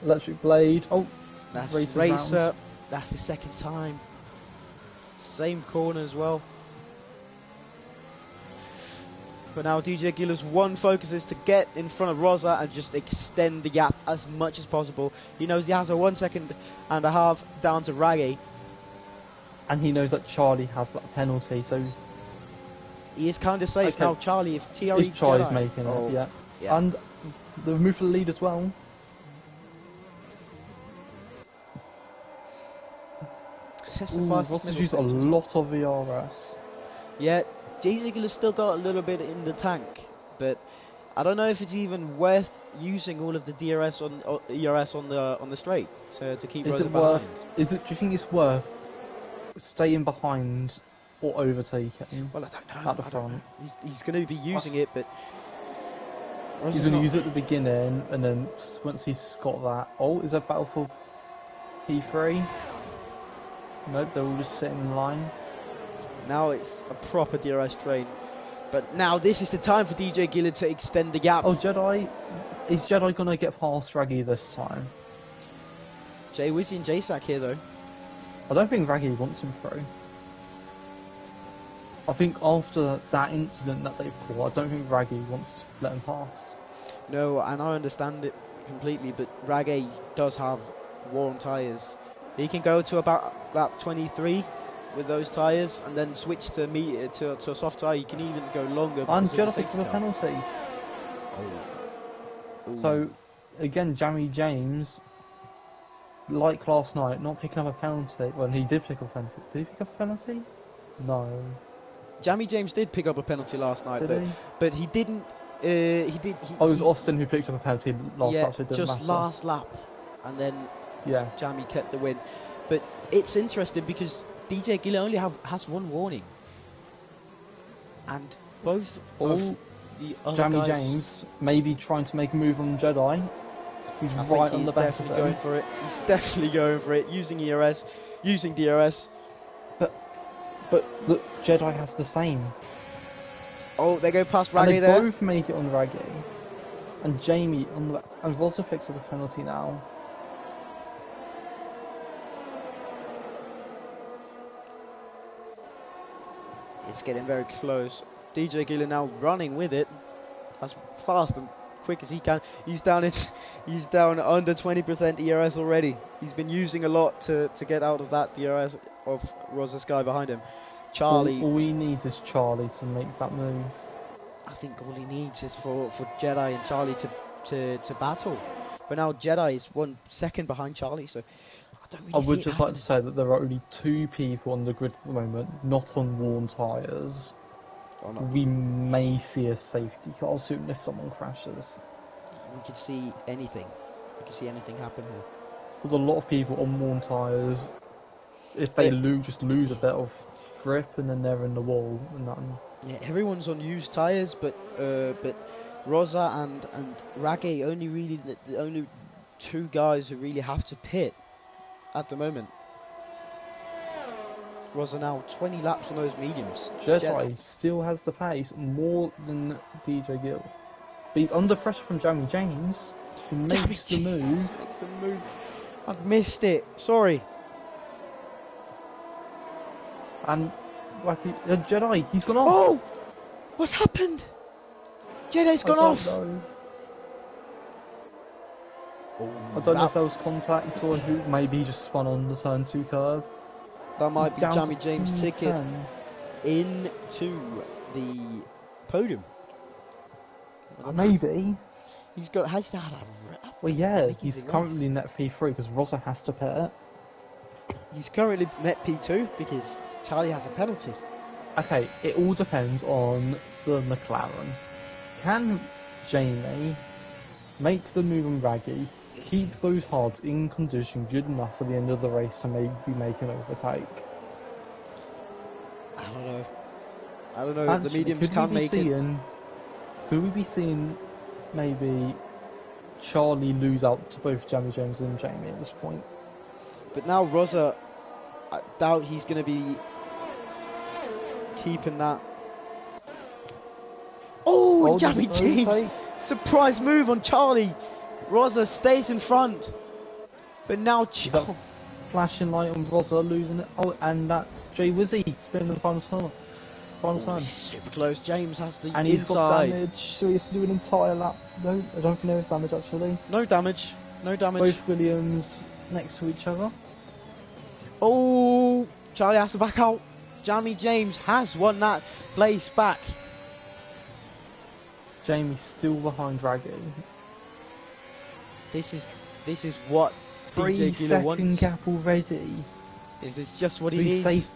Electric Blade. Oh, that's Racer. That's the second time. Same corner as well. But now DJ Giller's one focus is to get in front of Rosa and just extend the gap as much as possible. He knows he has a 1.5 seconds down to Raggy. And he knows that Charlie has that penalty, so... He is kind of safe now, Charlie. If TRE Charlie's Jedi, making it, yeah. And the move for the lead as well. Rosa's used a lot of VRS. Yeah, DJ Giller's still got a little bit in the tank, but I don't know if it's even worth using all of the DRS on ERS on the straight to keep Rosa behind. Do you think it's worth staying behind or overtaking? Well, I don't know. At the front. He's going to be using it, but he's going to use it at the beginning, and then once he's got that, is there battle for P3? Nope, they're all just sitting in line. Now it's a proper DRS train. But now this is the time for DJ Gillard to extend the gap. Is Jedi going to get past Raggy this time? Jay Wizzy and JSAC here though. I don't think Raggy wants him through. I think after that incident that they've caught, I don't think Raggy wants to let him pass. No, and I understand it completely, but Raggy does have worn tyres. He can go to about lap 23 with those tyres and then switch to a soft tyre. You can even go longer. And Jedi picks up a penalty. So, again, Jamie James, like last night, not picking up a penalty. Well, he did pick up a penalty. Did he pick up a penalty? No. Jamie James did pick up a penalty last night, but he didn't. It was Austin who picked up a penalty last lap, so it didn't matter. Last lap, and then Jamie kept the win. But it's interesting because DJ Giller only has one warning, and both of the other Jamie guys, James maybe trying to make a move on Jedi. He's right on the back of him. Going for it. He's definitely going for it. Using ERS, using DRS. But look, Jedi has the same. Oh, they go past Raggy there. And they both make it on Raggy. And Jamie on the back. And Rosa picks up a penalty now. It's getting very close. DJ Giller now running with it as fast quick as he can. He's down under 20% ERS already. He's been using a lot to get out of that DRS of Rosa's guy behind him. Charlie. All he needs is Charlie to make that move. I think all he needs is for Jedi and Charlie to battle. But now Jedi is 1 second behind Charlie, so I don't really I would see just it like to say that there are only 2 people on the grid at the moment, not on worn tyres. Oh, no. We may see a safety car soon if someone crashes. We could see anything. We could see anything happen here. With a lot of people on worn tyres, if they just lose a bit of grip and then they're in the wall and nothing. Yeah, everyone's on used tyres, but Rosa and Raggy only the only 2 guys who really have to pit at the moment. Rosa now 20 laps on those mediums. Jedi still has the pace more than DJ Gill. But he's under pressure from Jamie James, who makes the move. I've missed it. Sorry. And Jedi, he's gone off. Oh! What's happened? Jedi's gone off. I don't know if there was contact or who. Maybe he just spun on the turn 2 curve. That might be Jamie James' ticket into the podium. Maybe. He's got. Well, yeah, he's currently net P3 because Rosa has to pit. He's currently net P2 because Charlie has a penalty. Okay, it all depends on the McLaren. Can Jamie make the move on Raggy, keep those hards in condition good enough for the end of the race to maybe make an overtake? I don't know. The mediums can make it. Could we be seeing maybe Charlie lose out to both Jamie James and Jamie at this point? But now Rosa, I doubt he's going to be keeping that. Oh, Jamie James! Surprise move on Charlie. Rosa stays in front. But now flashing light on Rosa losing it. Oh, and that's Jay Wizzy spinning the final turn. This is super close. James has the and he's got damage, so he has to do an entire lap. No, I don't think there is damage actually. No damage. Both Williams next to each other. Oh, Charlie has to back out. Jamie James has won that place back. Jamie's still behind Raggy. This is what 3 second gap already. This is just what he needs. Safe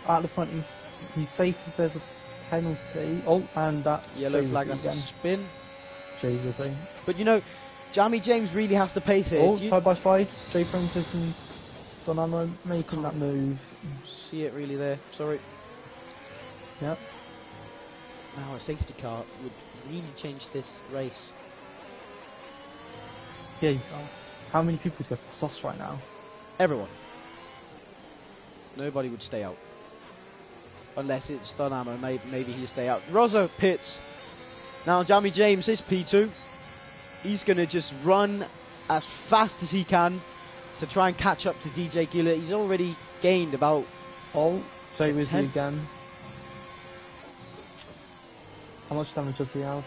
at the front. He's safe if there's a penalty. Oh, and that's yellow flag. That's a spin. Jesus. But you know, Jamie James really has to pace here. Oh, side by side, Jay Prentice and Donamo making that move. See it really there. Sorry. Yep. Now a safety car would really change this race. Yeah. How many people would go for softs right now? Everyone. Nobody would stay out. Unless it's Donamo, maybe he'll stay out. Rosa pits. Now Jamie James is P2. He's going to just run as fast as he can to try and catch up to DJ Gillett. He's already gained about... Oh, Jay Wizzy again. How much damage does he have?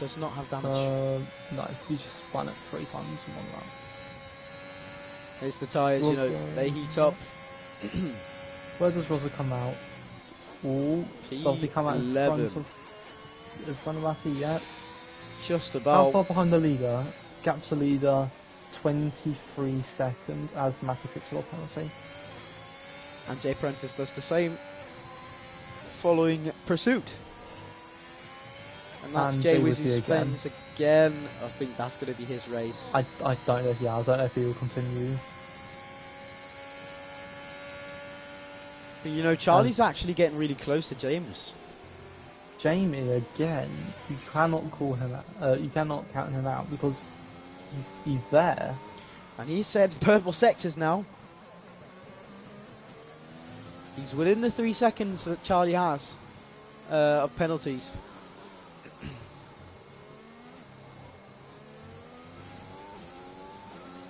Does not have damage. No, he just spun it 3 times in 1 lap. It's the tyres, you know, they heat up. Where does Rosa come out? Oh, does he come out in front of Matty yet? Just about. How far behind the leader? Gap to leader, 23 seconds as Matty picks up penalty. And Jay Prentice does the same following pursuit. And that's Jay Wizzy spins again. I think that's going to be his race. I don't know if he has. I don't know if he will continue. But you know, Charlie's actually getting really close to James. Jamie again. You cannot call him out. You cannot count him out because he's there. And he said purple sectors now. He's within the 3 seconds that Charlie has of penalties.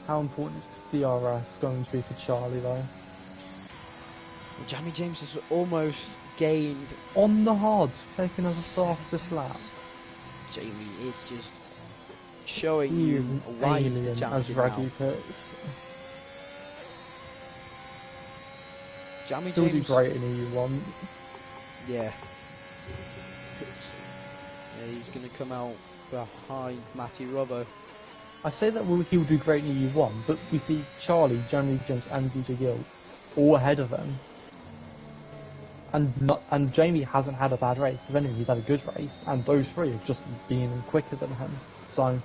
How important is this DRS going to be for Charlie though? Jamie James has almost gained on the hards, taking us the fastest lap. Jamie is just showing He you is an why he's the alien, as champion Raggy now. puts. Jammy He'll do James, great in EU1. yeah. Yeah, he's going to come out behind Matty Robbo. I say that he'll do great in EU1, but we see Charlie, Jamie James, and DJ Gill all ahead of him. And Jamie hasn't had a bad race. If anything, he's had a good race, and those three have just been quicker than him. So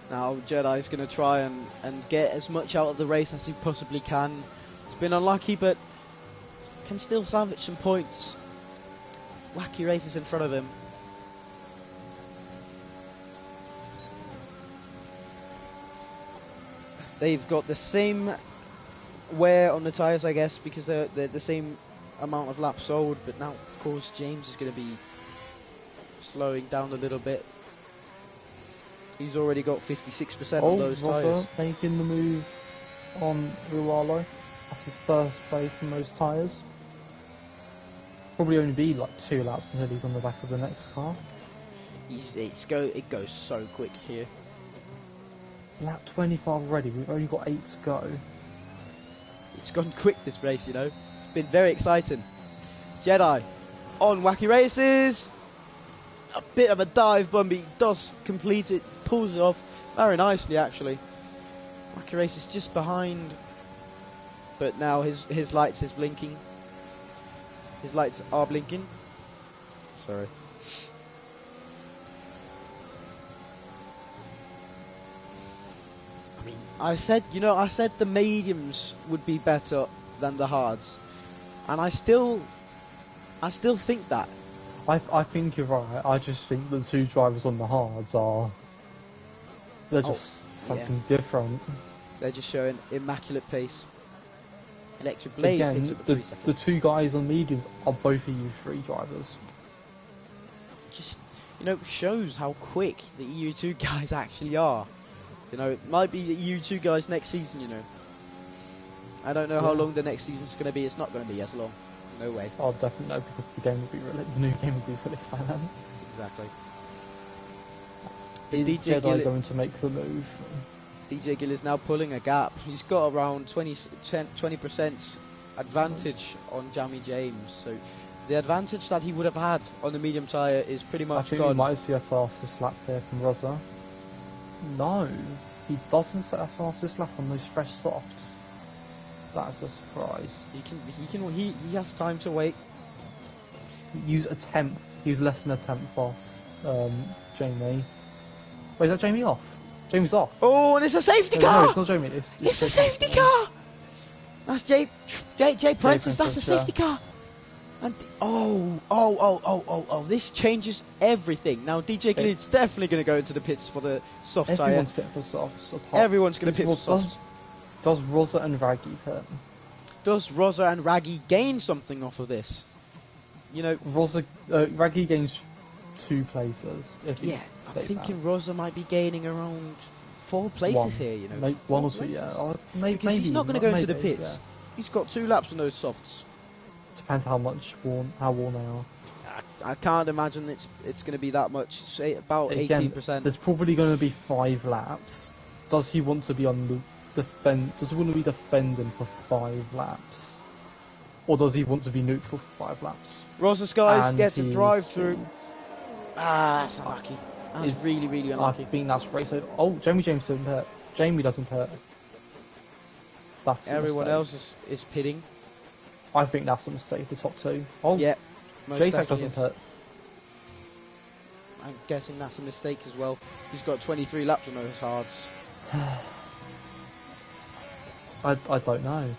Now Jedi's going to try and get as much out of the race as he possibly can. He's been unlucky, but can still salvage some points. Wacky races in front of him. They've got the same wear on the tyres, I guess, because they're the same amount of laps sold. But now, of course, James is going to be slowing down a little bit. He's already got 56% on those tyres. Making the move on Rualo. That's his first place in those tyres. Probably only be like 2 laps until he's on the back of the next car. It goes so quick here. Lap 25 already, we've only got 8 to go. It's gone quick, this race, you know. It's been very exciting. Jedi on Wacky Races. A bit of a dive bomb, he does complete it, pulls it off very nicely, actually. Wacky Races just behind. But now his lights is blinking. His lights are blinking. Sorry. I said the mediums would be better than the hards, and I still think that. I think you're right. I just think the 2 drivers on the hards they're just something different. They're just showing immaculate pace. Electric Blade picks up Again, the 3 seconds. the 2 guys on medium are both EU3 drivers. Just shows how quick the EU2 guys actually are. It might be the EU2 guys next season, I don't know how long the next season's going to be. It's not going to be as long. No way. Oh, definitely no, because the new game will be released by then. Exactly. Is DJ Jedi going to make the move? DJ Gill is now pulling a gap. He's got around 20% advantage on Jamie James. So the advantage that he would have had on the medium tyre is pretty much I think gone. we might see a fastest lap here from Rosa. No, he doesn't set a fastest lap on those fresh softs. That's a surprise. He has time to wait. Use a tenth. He's less than a tenth off. Jamie. Wait, is that Jamie off? Jamie's off. Oh, and it's a safety car! No, it's not Jamie. It's a safety car! That's Jay Prentice. That's a safety car. And this changes everything. Now DJ Glid's definitely going to go into the pits for the soft tyre. Everyone's pit for softs. Everyone's going to pit for softs. Does Rosa and Raggy pit? Does Rosa and Raggy gain something off of this? Raggy gains 2 places. I'm thinking Rosa might be gaining around 4 places here. Maybe 1 or 2, yeah. Because he's not going to go into the pits. Yeah. He's got 2 laps on those softs. Depends how worn they are. I can't imagine it's going to be that much. Say about 18%. There's probably going to be 5 laps. Does he want to be on the Does he want to be defending for 5 laps, or does he want to be neutral for 5 laps? Rosa Skies gets a drive through. That's unlucky. That's really, really unlucky. I think that's race over. Oh, Jamie James doesn't hurt. Jamie doesn't hurt. That's everyone else is pitting. I think that's a mistake. The top 2. Oh, yeah. J-Tech doesn't hurt. I'm guessing that's a mistake as well. He's got 23 laps on those hards. I don't know.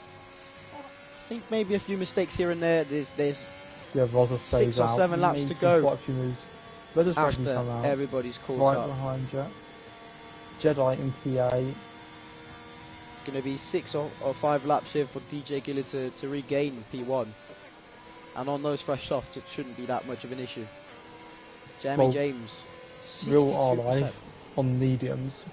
I think maybe a few mistakes here and there. There's Rosa stays 6 or 7 laps to go. Quite a few moves. Where does Raggy after come out? Everybody's caught right up. Behind Jedi in PA. It's going to be 6 or 5 laps here for DJ Gillard to regain P1. And on those fresh softs, it shouldn't be that much of an issue. Jamie James, 62%. Real R-Life on mediums.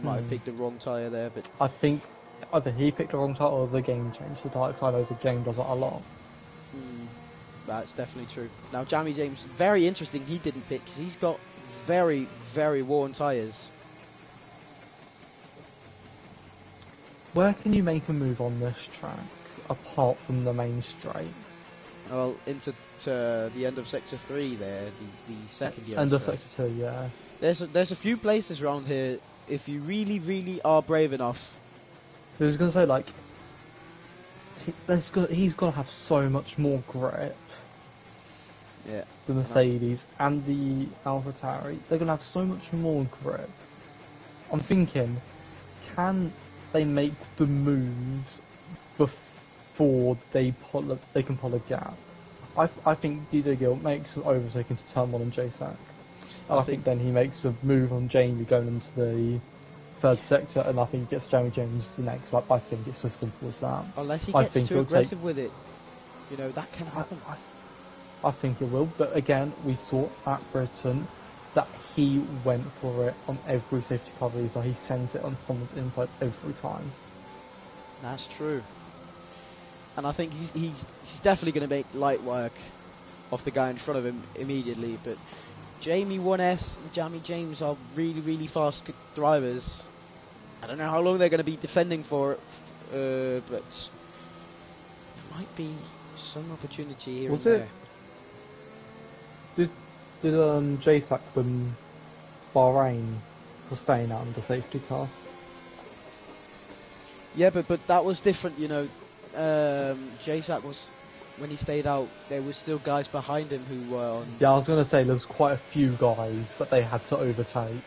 Might have picked the wrong tyre there, but I think either he picked the wrong tyre or the game changed the tyre, because I know the game does it a lot. That's definitely true. Now, Jamie James, very interesting. He didn't pick because he's got very, very worn tyres. Where can you make a move on this track apart from the main straight? Well, into the end of Sector 3 there, the second year. End of Sector 2, yeah. There's a few places around here, if you really, really are brave enough. I was going to say, like, he's got to have so much more grip. Yeah. The Mercedes and the AlphaTauri, they're going to have so much more grip. I'm thinking, can they make the moves before they can pull a gap? I think DJ Gill makes an overtake into turn 1 on JSAC. I think then he makes a move on Jamie going into the third sector, and I think he gets Jamie James the next. Like, I think it's as simple as that. Unless he gets too aggressive with it, you know, that can happen. I think it will, but again, we saw at Britain that he went for it on every safety car release, so he sends it on someone's inside every time. That's true. And I think he's definitely going to make light work of the guy in front of him immediately, but Jamie 1S and Jamie James are really, really fast drivers. I don't know how long they're going to be defending for it, but there might be some opportunity here and there. Did JSAC win Bahrain for staying out in the safety car? Yeah, but that was different, you know. JSAC was, when he stayed out, there were still guys behind him who were on... Yeah, I was going to say, there was quite a few guys that they had to overtake.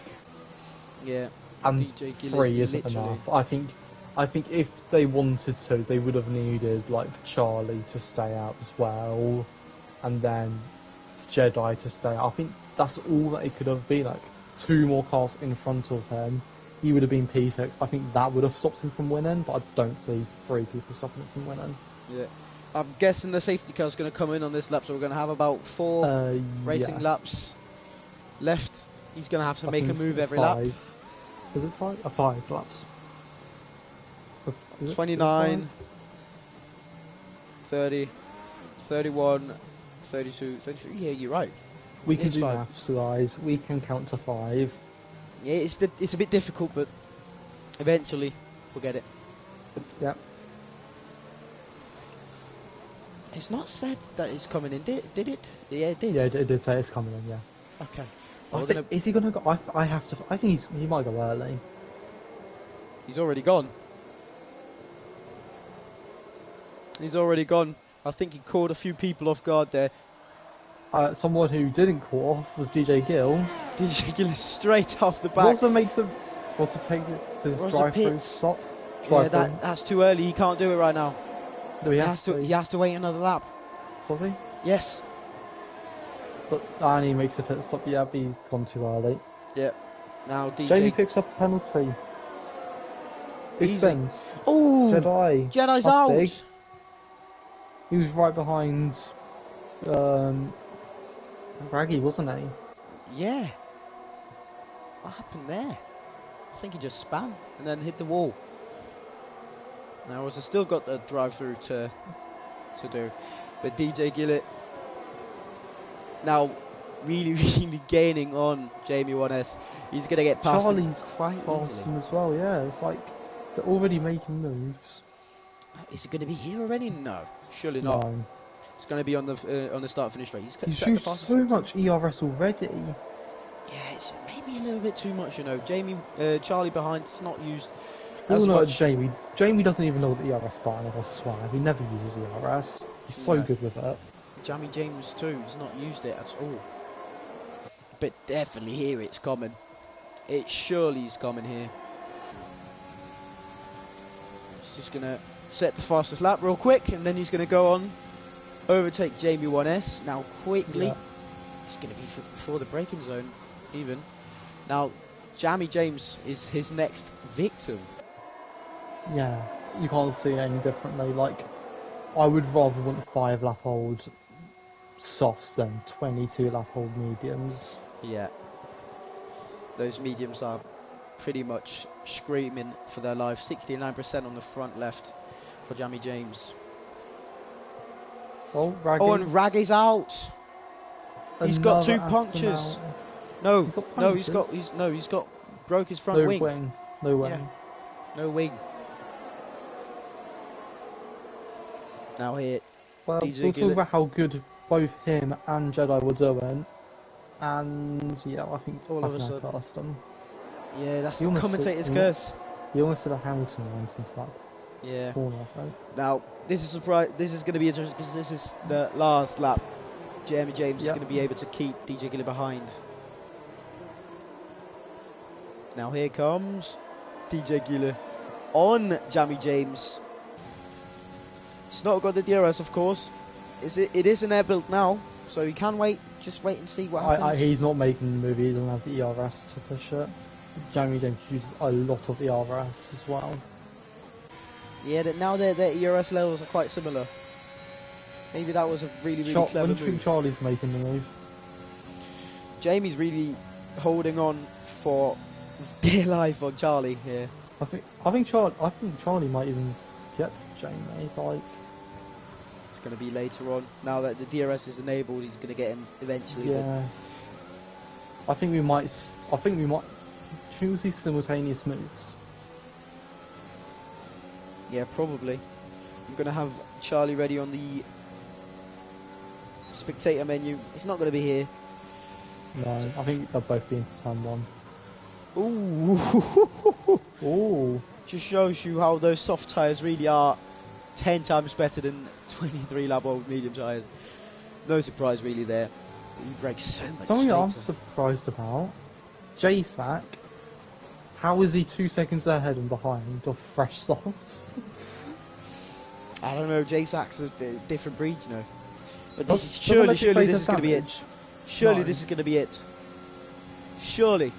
Yeah. And DJ 3 isn't enough. I think if they wanted to, they would have needed, like, Charlie to stay out as well, and then Jedi to stay out. I think that's all that it could have been, like, 2 more cars in front of him. He would have been P6. I think that would have stopped him from winning, but I don't see 3 people stopping him from winning. Yeah. I'm guessing the safety car's going to come in on this lap, so we're going to have about 4 racing laps left. He's going to have to make a move every lap. Is it 5? 5 laps. 29, 30, 31, 32, 33. Yeah, you're right. We can do maths, guys. We can count to 5. Yeah, it's a bit difficult, but eventually we'll get it. Yep. It's not said that it's coming in, did it? Yeah, it did. Yeah, it did say it's coming in. Yeah. Okay. Is he gonna go? I think he might go early. He's already gone. I think he caught a few people off guard there. Someone who didn't caught off was DJ Gill. DJ Gill is straight off the back. What's the pig to his drive-through stop? Yeah, that's too early. He can't do it right now. No, he has to wait another lap. Does he? Yes. And he makes a pit stop. Yeah, but he's gone too early. Yeah. Now DJ... Jamie picks up a penalty. Big spins. Oh! Jedi's That's out! Big. He was right behind... Raggy, wasn't he? Yeah. What happened there? I think he just spun and then hit the wall. Now, I've still got the drive-through to do. But DJ Gillett now really, really gaining on Jamie 1S. He's going to get past Charlie's quite easily. him as well, yeah. It's like they're already making moves. Is it going to be here already? No. Surely not. No. It's going to be on the start-finish race. He's used so much ERS already. Yeah, it's maybe a little bit too much, you know. Charlie behind, it's not used We as all know much. Jamie. Jamie doesn't even know what the ERS button is, I swear. He never uses ERS. He's so good with it. Jamie James too, he's not used it at all. But definitely here it's coming. It surely is coming here. He's just going to set the fastest lap real quick, and then he's going to go on, overtake Jamie 1S. Now quickly, it's going to be before the braking zone even. Now, Jamie James is his next victim. Yeah, you can't see it any differently. Like, I would rather want 5-lap-old softs than 22-lap-old mediums. Yeah. Those mediums are pretty much screaming for their life. 69% on the front left for Jamie James. Oh, Raggy. Oh, and Raggy's out. He's got 2 Another punctures. astronaut. No, He's got no, he's punctures? broke his front No wing. wing. No wing. Yeah. No wing. Now here, Well, DJ we'll talk Gillett. about how good both him and Jedi were doing. And yeah, I think All of a I sudden. passed him. Yeah, that's He the almost commentator's hit- curse. He almost did a Hamilton run since that Yeah. corner, though. Now, this is going to be interesting because this is the last lap. Jeremy James is Yep. going to be able to keep DJ Gillett behind. Now here comes DJ Gillett on Jamie James. It's not got the DRS, of course. It is an air built now, so you can wait. Just wait and see what happens. He's not making the move, he doesn't have the ERS to push it. Jamie James uses a lot of ERS as well. Yeah, that now their ERS levels are quite similar. Maybe that was a really clever When do you think move. Charlie's making the move? Jamie's really holding on for dear life on Charlie here. I think Charlie might even get Jamie. Like, It's going to be later on. Now that the DRS is enabled, he's going to get him eventually. yeah. I think we might. Do you think we'll see simultaneous moves? Yeah, probably. I'm going to have Charlie ready on the spectator menu. It's not going to be here. No, I think they'll both be into turn one. Ooh. Ooh. Just shows you how those soft tyres really are 10 times better than 23 lap old medium tyres. No surprise really there. He brakes so much Something I'm later. surprised about. J-Sack. How is he 2 seconds ahead and behind of fresh softs? I don't know, J-Sack's a different breed, you know. But Does- this is, doesn't let you surely play this the is going to be it. damage? Surely No. this is going to be it. Surely.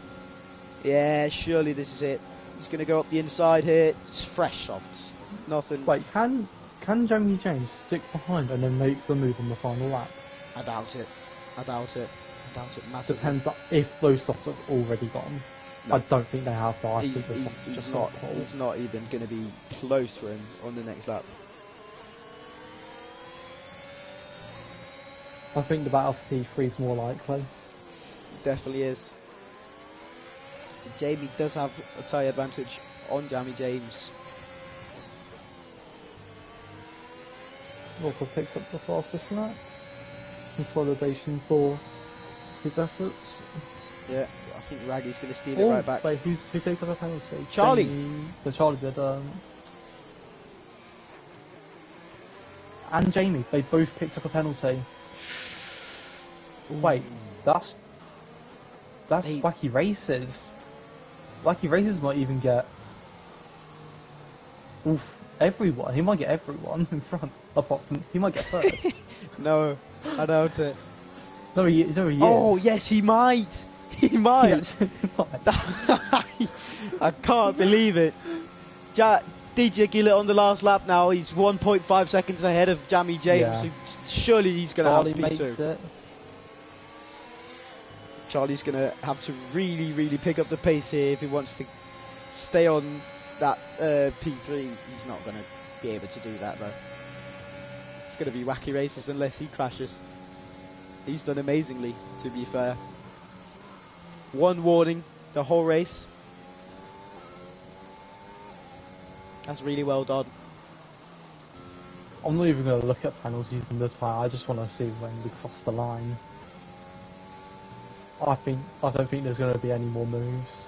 Yeah, surely this is it. He's going to go up the inside here. It's fresh softs. Nothing. Wait, can Jamie James stick behind and then make the move on the final lap? I doubt it. I doubt it. I doubt it massively. Depends on if those softs have already gone. No. I don't think they have though. I He's, think those he's, softs are he's just not. cold. He's not even going to be close to him on the next lap. I think the battle for P3 is more likely. Definitely is. Jamie does have a tyre advantage on Jamie James. Also picks up the fastest lap. Consolidation for his efforts. Yeah, I think Raggy's going to steal Oh, it right back. wait, who picked up a penalty? Charlie. Charlie did. And Jamie, they both picked up a penalty. Wait, that's Hey. Wacky Races. Wacky Races might even get everyone. He might get everyone in front. Apart from he might get third. No, I doubt it. no, he is. Oh, yes, he might. He He might. actually might. I can't believe it. DJ Gillett on the last lap now. He's 1.5 seconds ahead of Jamie James. Yeah. So surely he's going Charlie to have makes P2. it. Charlie's going to have to really pick up the pace here if he wants to stay on that P3. He's not going to be able to do that though. It's going to be Wacky Races unless he crashes. He's done amazingly, to be fair. One warning the whole race. That's really well done. I'm not even going to look at penalties in this fight. I just want to see when we cross the line. I don't think there's going to be any more moves.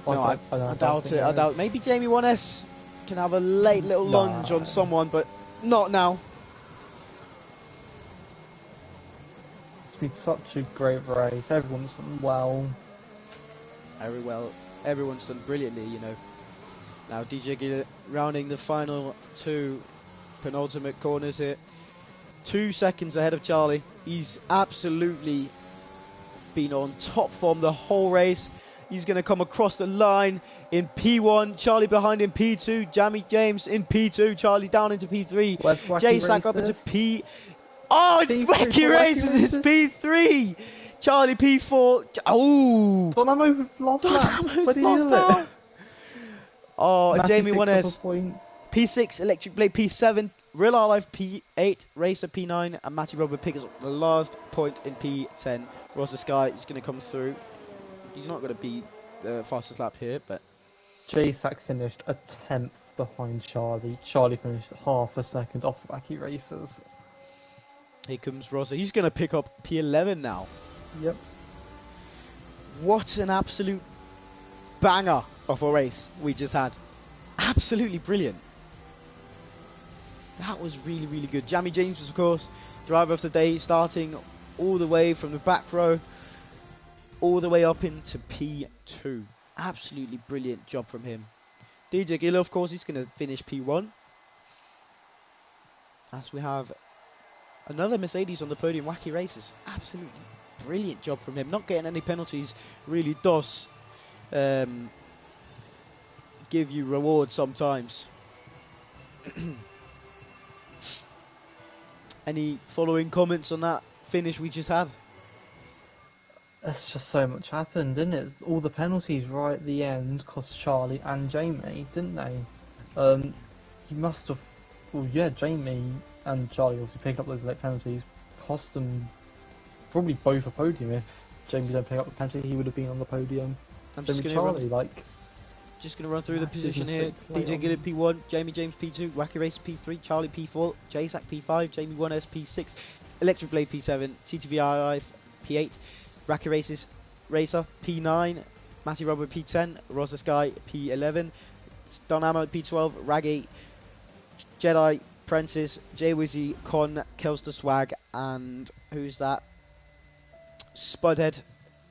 No, I doubt it. I doubt. Maybe Jamie 1S can have a late little lunge on someone, but not now. It's been such a great race. Everyone's done well. Very well. Everyone's done brilliantly, you know. Now DJ Gillett rounding the final two penultimate corners here. 2 seconds ahead of Charlie. He's absolutely been on top form the whole race. He's going to come across the line in P1. Charlie behind in P2. Jamie James in P2. Charlie down into P3. Where's Wacky Jay Sack up into Races? P. Oh, P3 Wacky for Races Wacky is Races. P3. Charlie P4. Oh. Donamo lost lap. Where did he Lost do it? out. Oh, and Matthew Jamie picks up 1S. a point. P6 Electric Blade, P7 Real R Life P8, Racer P9, and Matty Robert picks up the last point in P10. Ross the Sky is going to come through. He's not going to be the fastest lap here, but JSAC finished a 10th behind Charlie. Charlie finished half a second off Wacky Races. here comes Rosa. He's going to pick up P11 now. Yep. What an absolute banger of a race we just had. Absolutely brilliant. That was really, really good. Jamie James was, of course, driver of the day, starting all the way from the back row, all the way up into P2. Absolutely brilliant job from him. DJ Giller, of course, he's going to finish P1. As we have another Mercedes on the podium, Wacky Races. Absolutely brilliant job from him. Not getting any penalties really does give you reward sometimes. Any following comments on that finish we just had? That's just so much happened, didn't it? All the penalties right at the end cost Charlie and Jamie, didn't they? You must have... Well, yeah, Jamie and Charlie also picked up those late penalties. Cost them probably both a podium. If Jamie didn't pick up the penalty, he would have been on the podium. I'm So just with going Charlie, to run through the massive position here. mistake DJ late Gillard P1, Jamie James P2, Wacky Racer P3, Charlie P4, JSAC P5, Jamie 1S P6, Electric Blade P7, TTVI P8, Wacky Races Racer P9, Matty Robert P10, Rosa Sky P11, Don Ammo P12, Raggy, Jedi, Prentice, Jay Wizzy, Con, Kelster Swag, and who's that? Spudhead,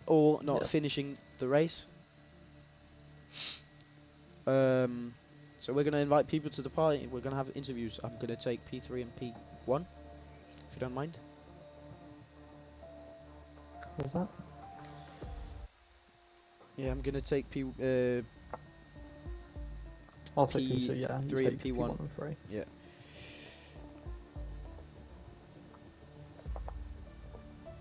all not finishing the race. So we're going to invite people to the party. We're going to have interviews. I'm going to take P3 and P1, if you don't mind. What's that? Yeah, I'm going to take I'll take P2, yeah. You 3 and take P1. and 3. Yeah.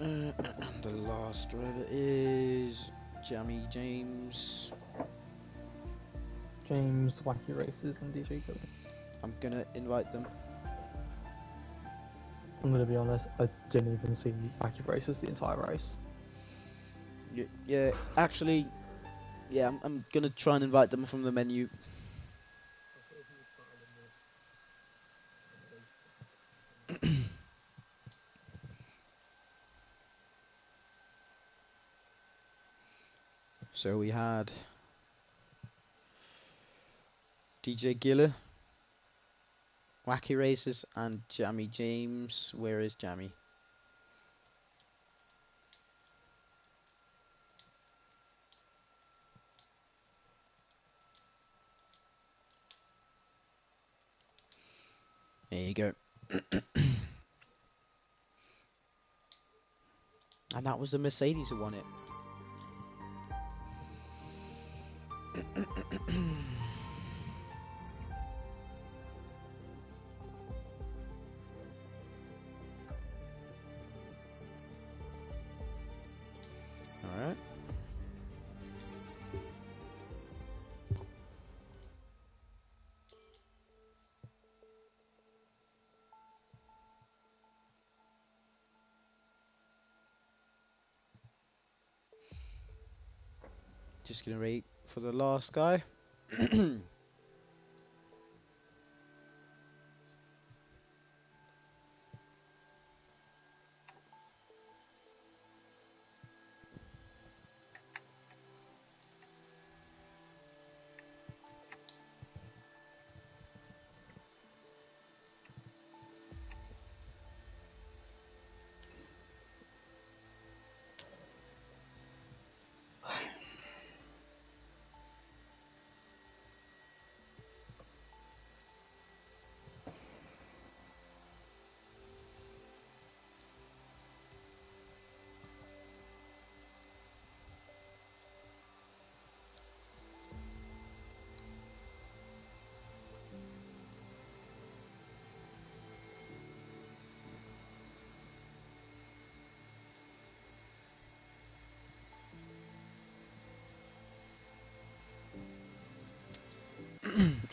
And the last driver is Jamie James. James, Wacky Races, and DJ Gillard. I'm going to invite them. I'm going to be honest, I didn't even see Wacky Races the entire race. Yeah, actually, yeah, I'm going to try and invite them from the menu. So we had DJ Giller, Wacky Races, and Jamie James. Where is Jamie? There you go. And that was the Mercedes who won it. All right. Just gonna wait for the last guy.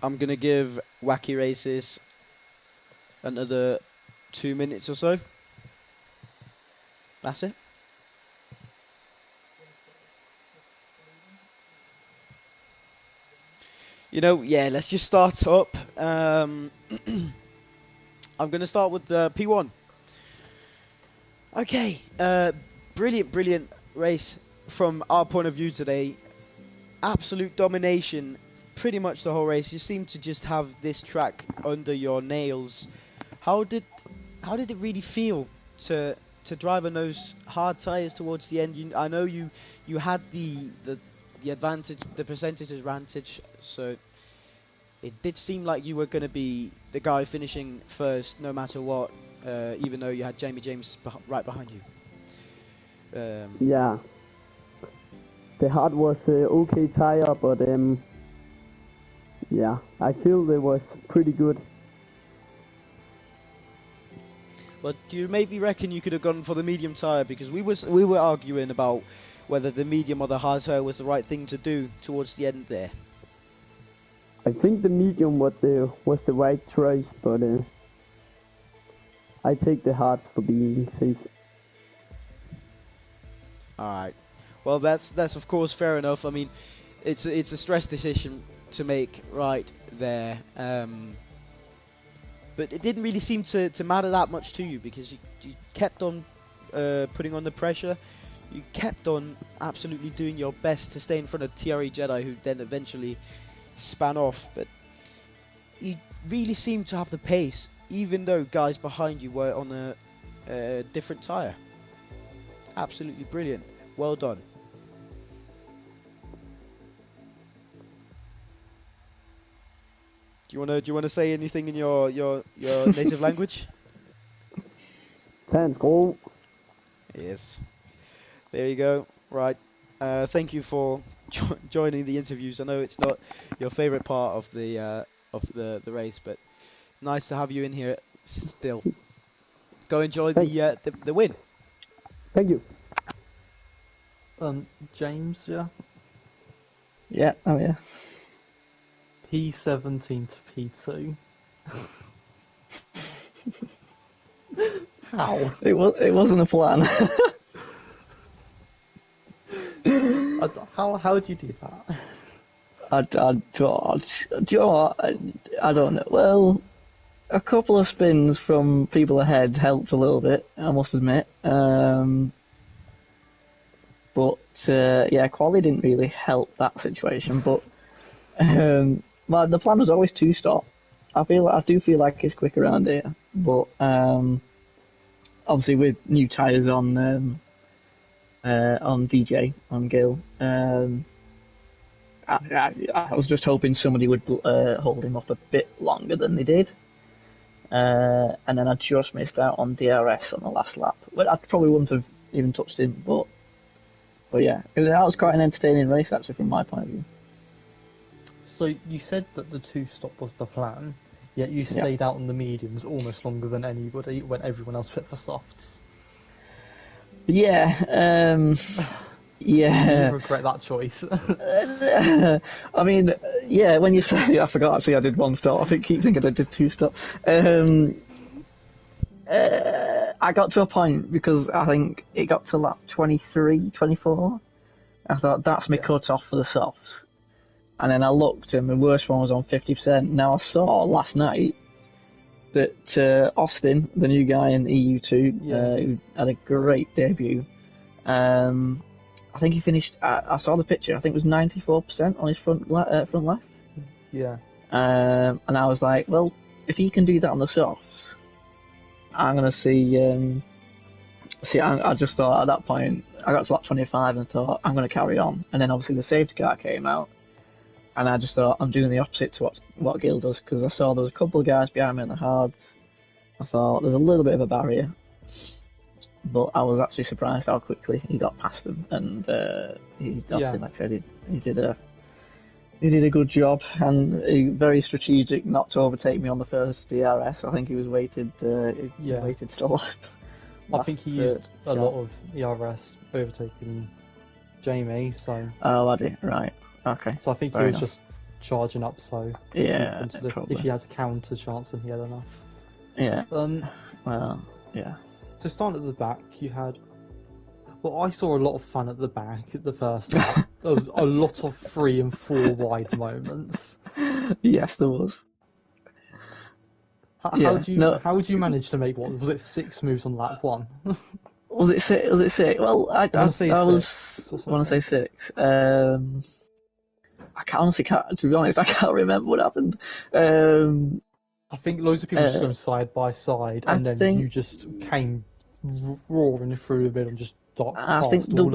I'm gonna give Wacky Races another 2 minutes or so. That's it. Yeah, let's just start up. I'm going to start with P1. Okay, brilliant race from our point of view today. Absolute domination, pretty much the whole race. You seem to just have this track under your nails. How did it really feel to drive on those hard tyres towards the end? I know you had the advantage, the percentage advantage, so it did seem like you were going to be the guy finishing first no matter what, even though you had Jamie James right behind you. Yeah, the hard was okay tire, but yeah, I feel it was pretty good. But do you maybe reckon you could have gone for the medium tyre? Because we were arguing about whether the medium or the hard tyre was the right thing to do towards the end there. I think the medium was the right choice, but I take the hards for being safe. All right. Well, that's of course fair enough. I mean, it's a stress decision to make right there. But it didn't really seem to matter that much to you, because you kept on putting on the pressure. You kept on absolutely doing your best to stay in front of TRE Jedi, who then eventually span off. But you really seemed to have the pace, even though guys behind you were on a different tyre. Absolutely brilliant. Well done. Do you want to say anything in your native language? Thanks, go. Yes. There you go. Right. Thank you for joining the interviews. I know it's not your favourite part of the race, but nice to have you in here still. Go enjoy the win. Thank you. James, yeah? Yeah, oh yeah. P17 to P2. How? It wasn't a plan. How did you do that? I don't, do you know what? I don't know. Well, a couple of spins from people ahead helped a little bit, I must admit. But yeah, quali didn't really help that situation. But the plan was always 2-stop. I do feel like it's quick around here, but obviously with new tyres on DJ on Gil, I was just hoping somebody would hold him up a bit longer than they did, and then I just missed out on DRS on the last lap. But I probably wouldn't have even touched him. But yeah, that was quite an entertaining race actually from my point of view. So you said that the 2-stop was the plan, yet you stayed out on the mediums almost longer than anybody when everyone else went for softs. Yeah, yeah. Do you regret that choice? I mean, yeah, when you say, I forgot actually I did 1 stop. Keep thinking I did 2 stop. I got to a point because I think it got to lap 23, 24. I thought that's my cut off for the softs. And then I looked and the worst one was on 50%. Now I saw last night that Austin, the new guy in EU2, who had a great debut, I think he finished, I saw the picture, I think it was 94% on his front left. Yeah. And I was like, well, if he can do that on the softs, I'm going to see, I just thought at that point, I got to lap 25 and thought, I'm going to carry on. And then obviously the safety car came out, and I just thought, I'm doing the opposite to what Gil does, because I saw there was a couple of guys behind me in the hards. I thought, there's a little bit of a barrier. But I was actually surprised how quickly he got past them, and he obviously, like I said, he did a good job, and very strategic not to overtake me on the first DRS. I think he was waited still. I think he used a lot of ERS overtaking Jamie, so... Oh, I did, right. Okay. So I think just charging up, so yeah, if he had a counter chance, then he had enough. Yeah. Well, yeah. So starting at the back, you had. Well, I saw a lot of fun at the back at the first lap. There was a lot of 3 and 4 wide moments. Yes, there was. How Yeah, no. would you manage to make one? Was it 6 moves on lap 1? Was it six? Was it six? Well, I want to say six. I honestly can't. To be honest, I can't remember what happened. I think loads of people just going side by side, and then you just came roaring through the middle and just I think there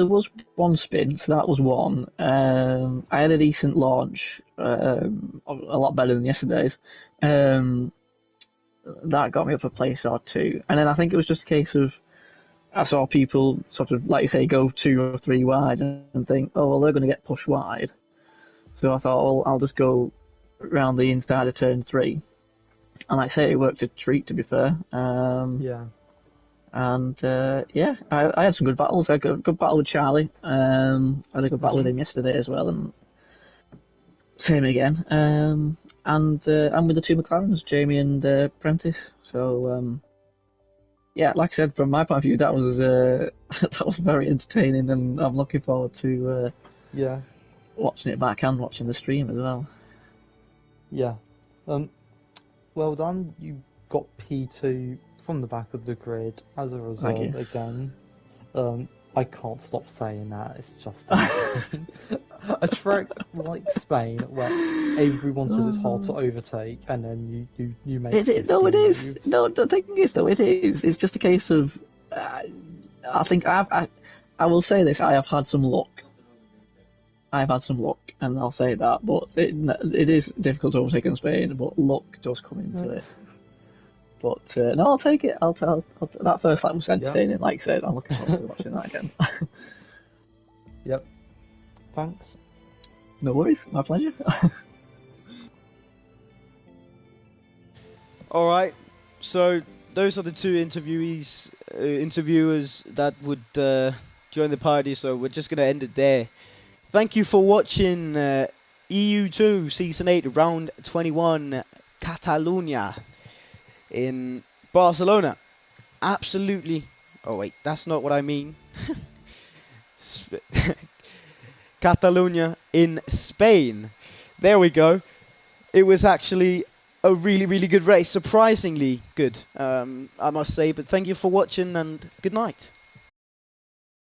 was one spin, so that was one. I had a decent launch, a lot better than yesterday's. That got me up a place or two, and then I think it was just a case of I saw people sort of, like you say, go 2 or 3 wide and think, oh well, they're going to get pushed wide. So I thought, well, I'll just go around the inside of turn 3, and like I say, it worked a treat, to be fair. Yeah. And yeah, I had some good battles. I had a good battle with Charlie. I had a good battle with him yesterday as well, and same again. And with the 2 McLarens, Jamie and Prentice. So yeah, like I said, from my point of view, that was that was very entertaining, and I'm looking forward to watching it back and watching the stream as well. Yeah. Well done. You got P2 from the back of the grid as a result again. I can't stop saying that. It's just a track like Spain where everyone says it's hard to overtake, and then you make it. No, it is. No, the thing is, though, it is. It's just a case of. I think I will say this. I have had some luck. I've had some luck, and I'll say that. But it is difficult to overtake in Spain. But luck does come into it. But no, I'll take it. I'll that first lap was entertaining. Like I said, I'm looking forward to watching that again. Yep. Thanks. No worries. My pleasure. All right. So those are the 2 interviewers that would join the party. So we're just gonna end it there. Thank you for watching EU2 Season 8 Round 21 Catalonia in Barcelona. Absolutely. Oh wait, that's not what I mean. Catalonia in Spain. There we go. It was actually a really, really good race. Surprisingly good, I must say. But thank you for watching, and good night.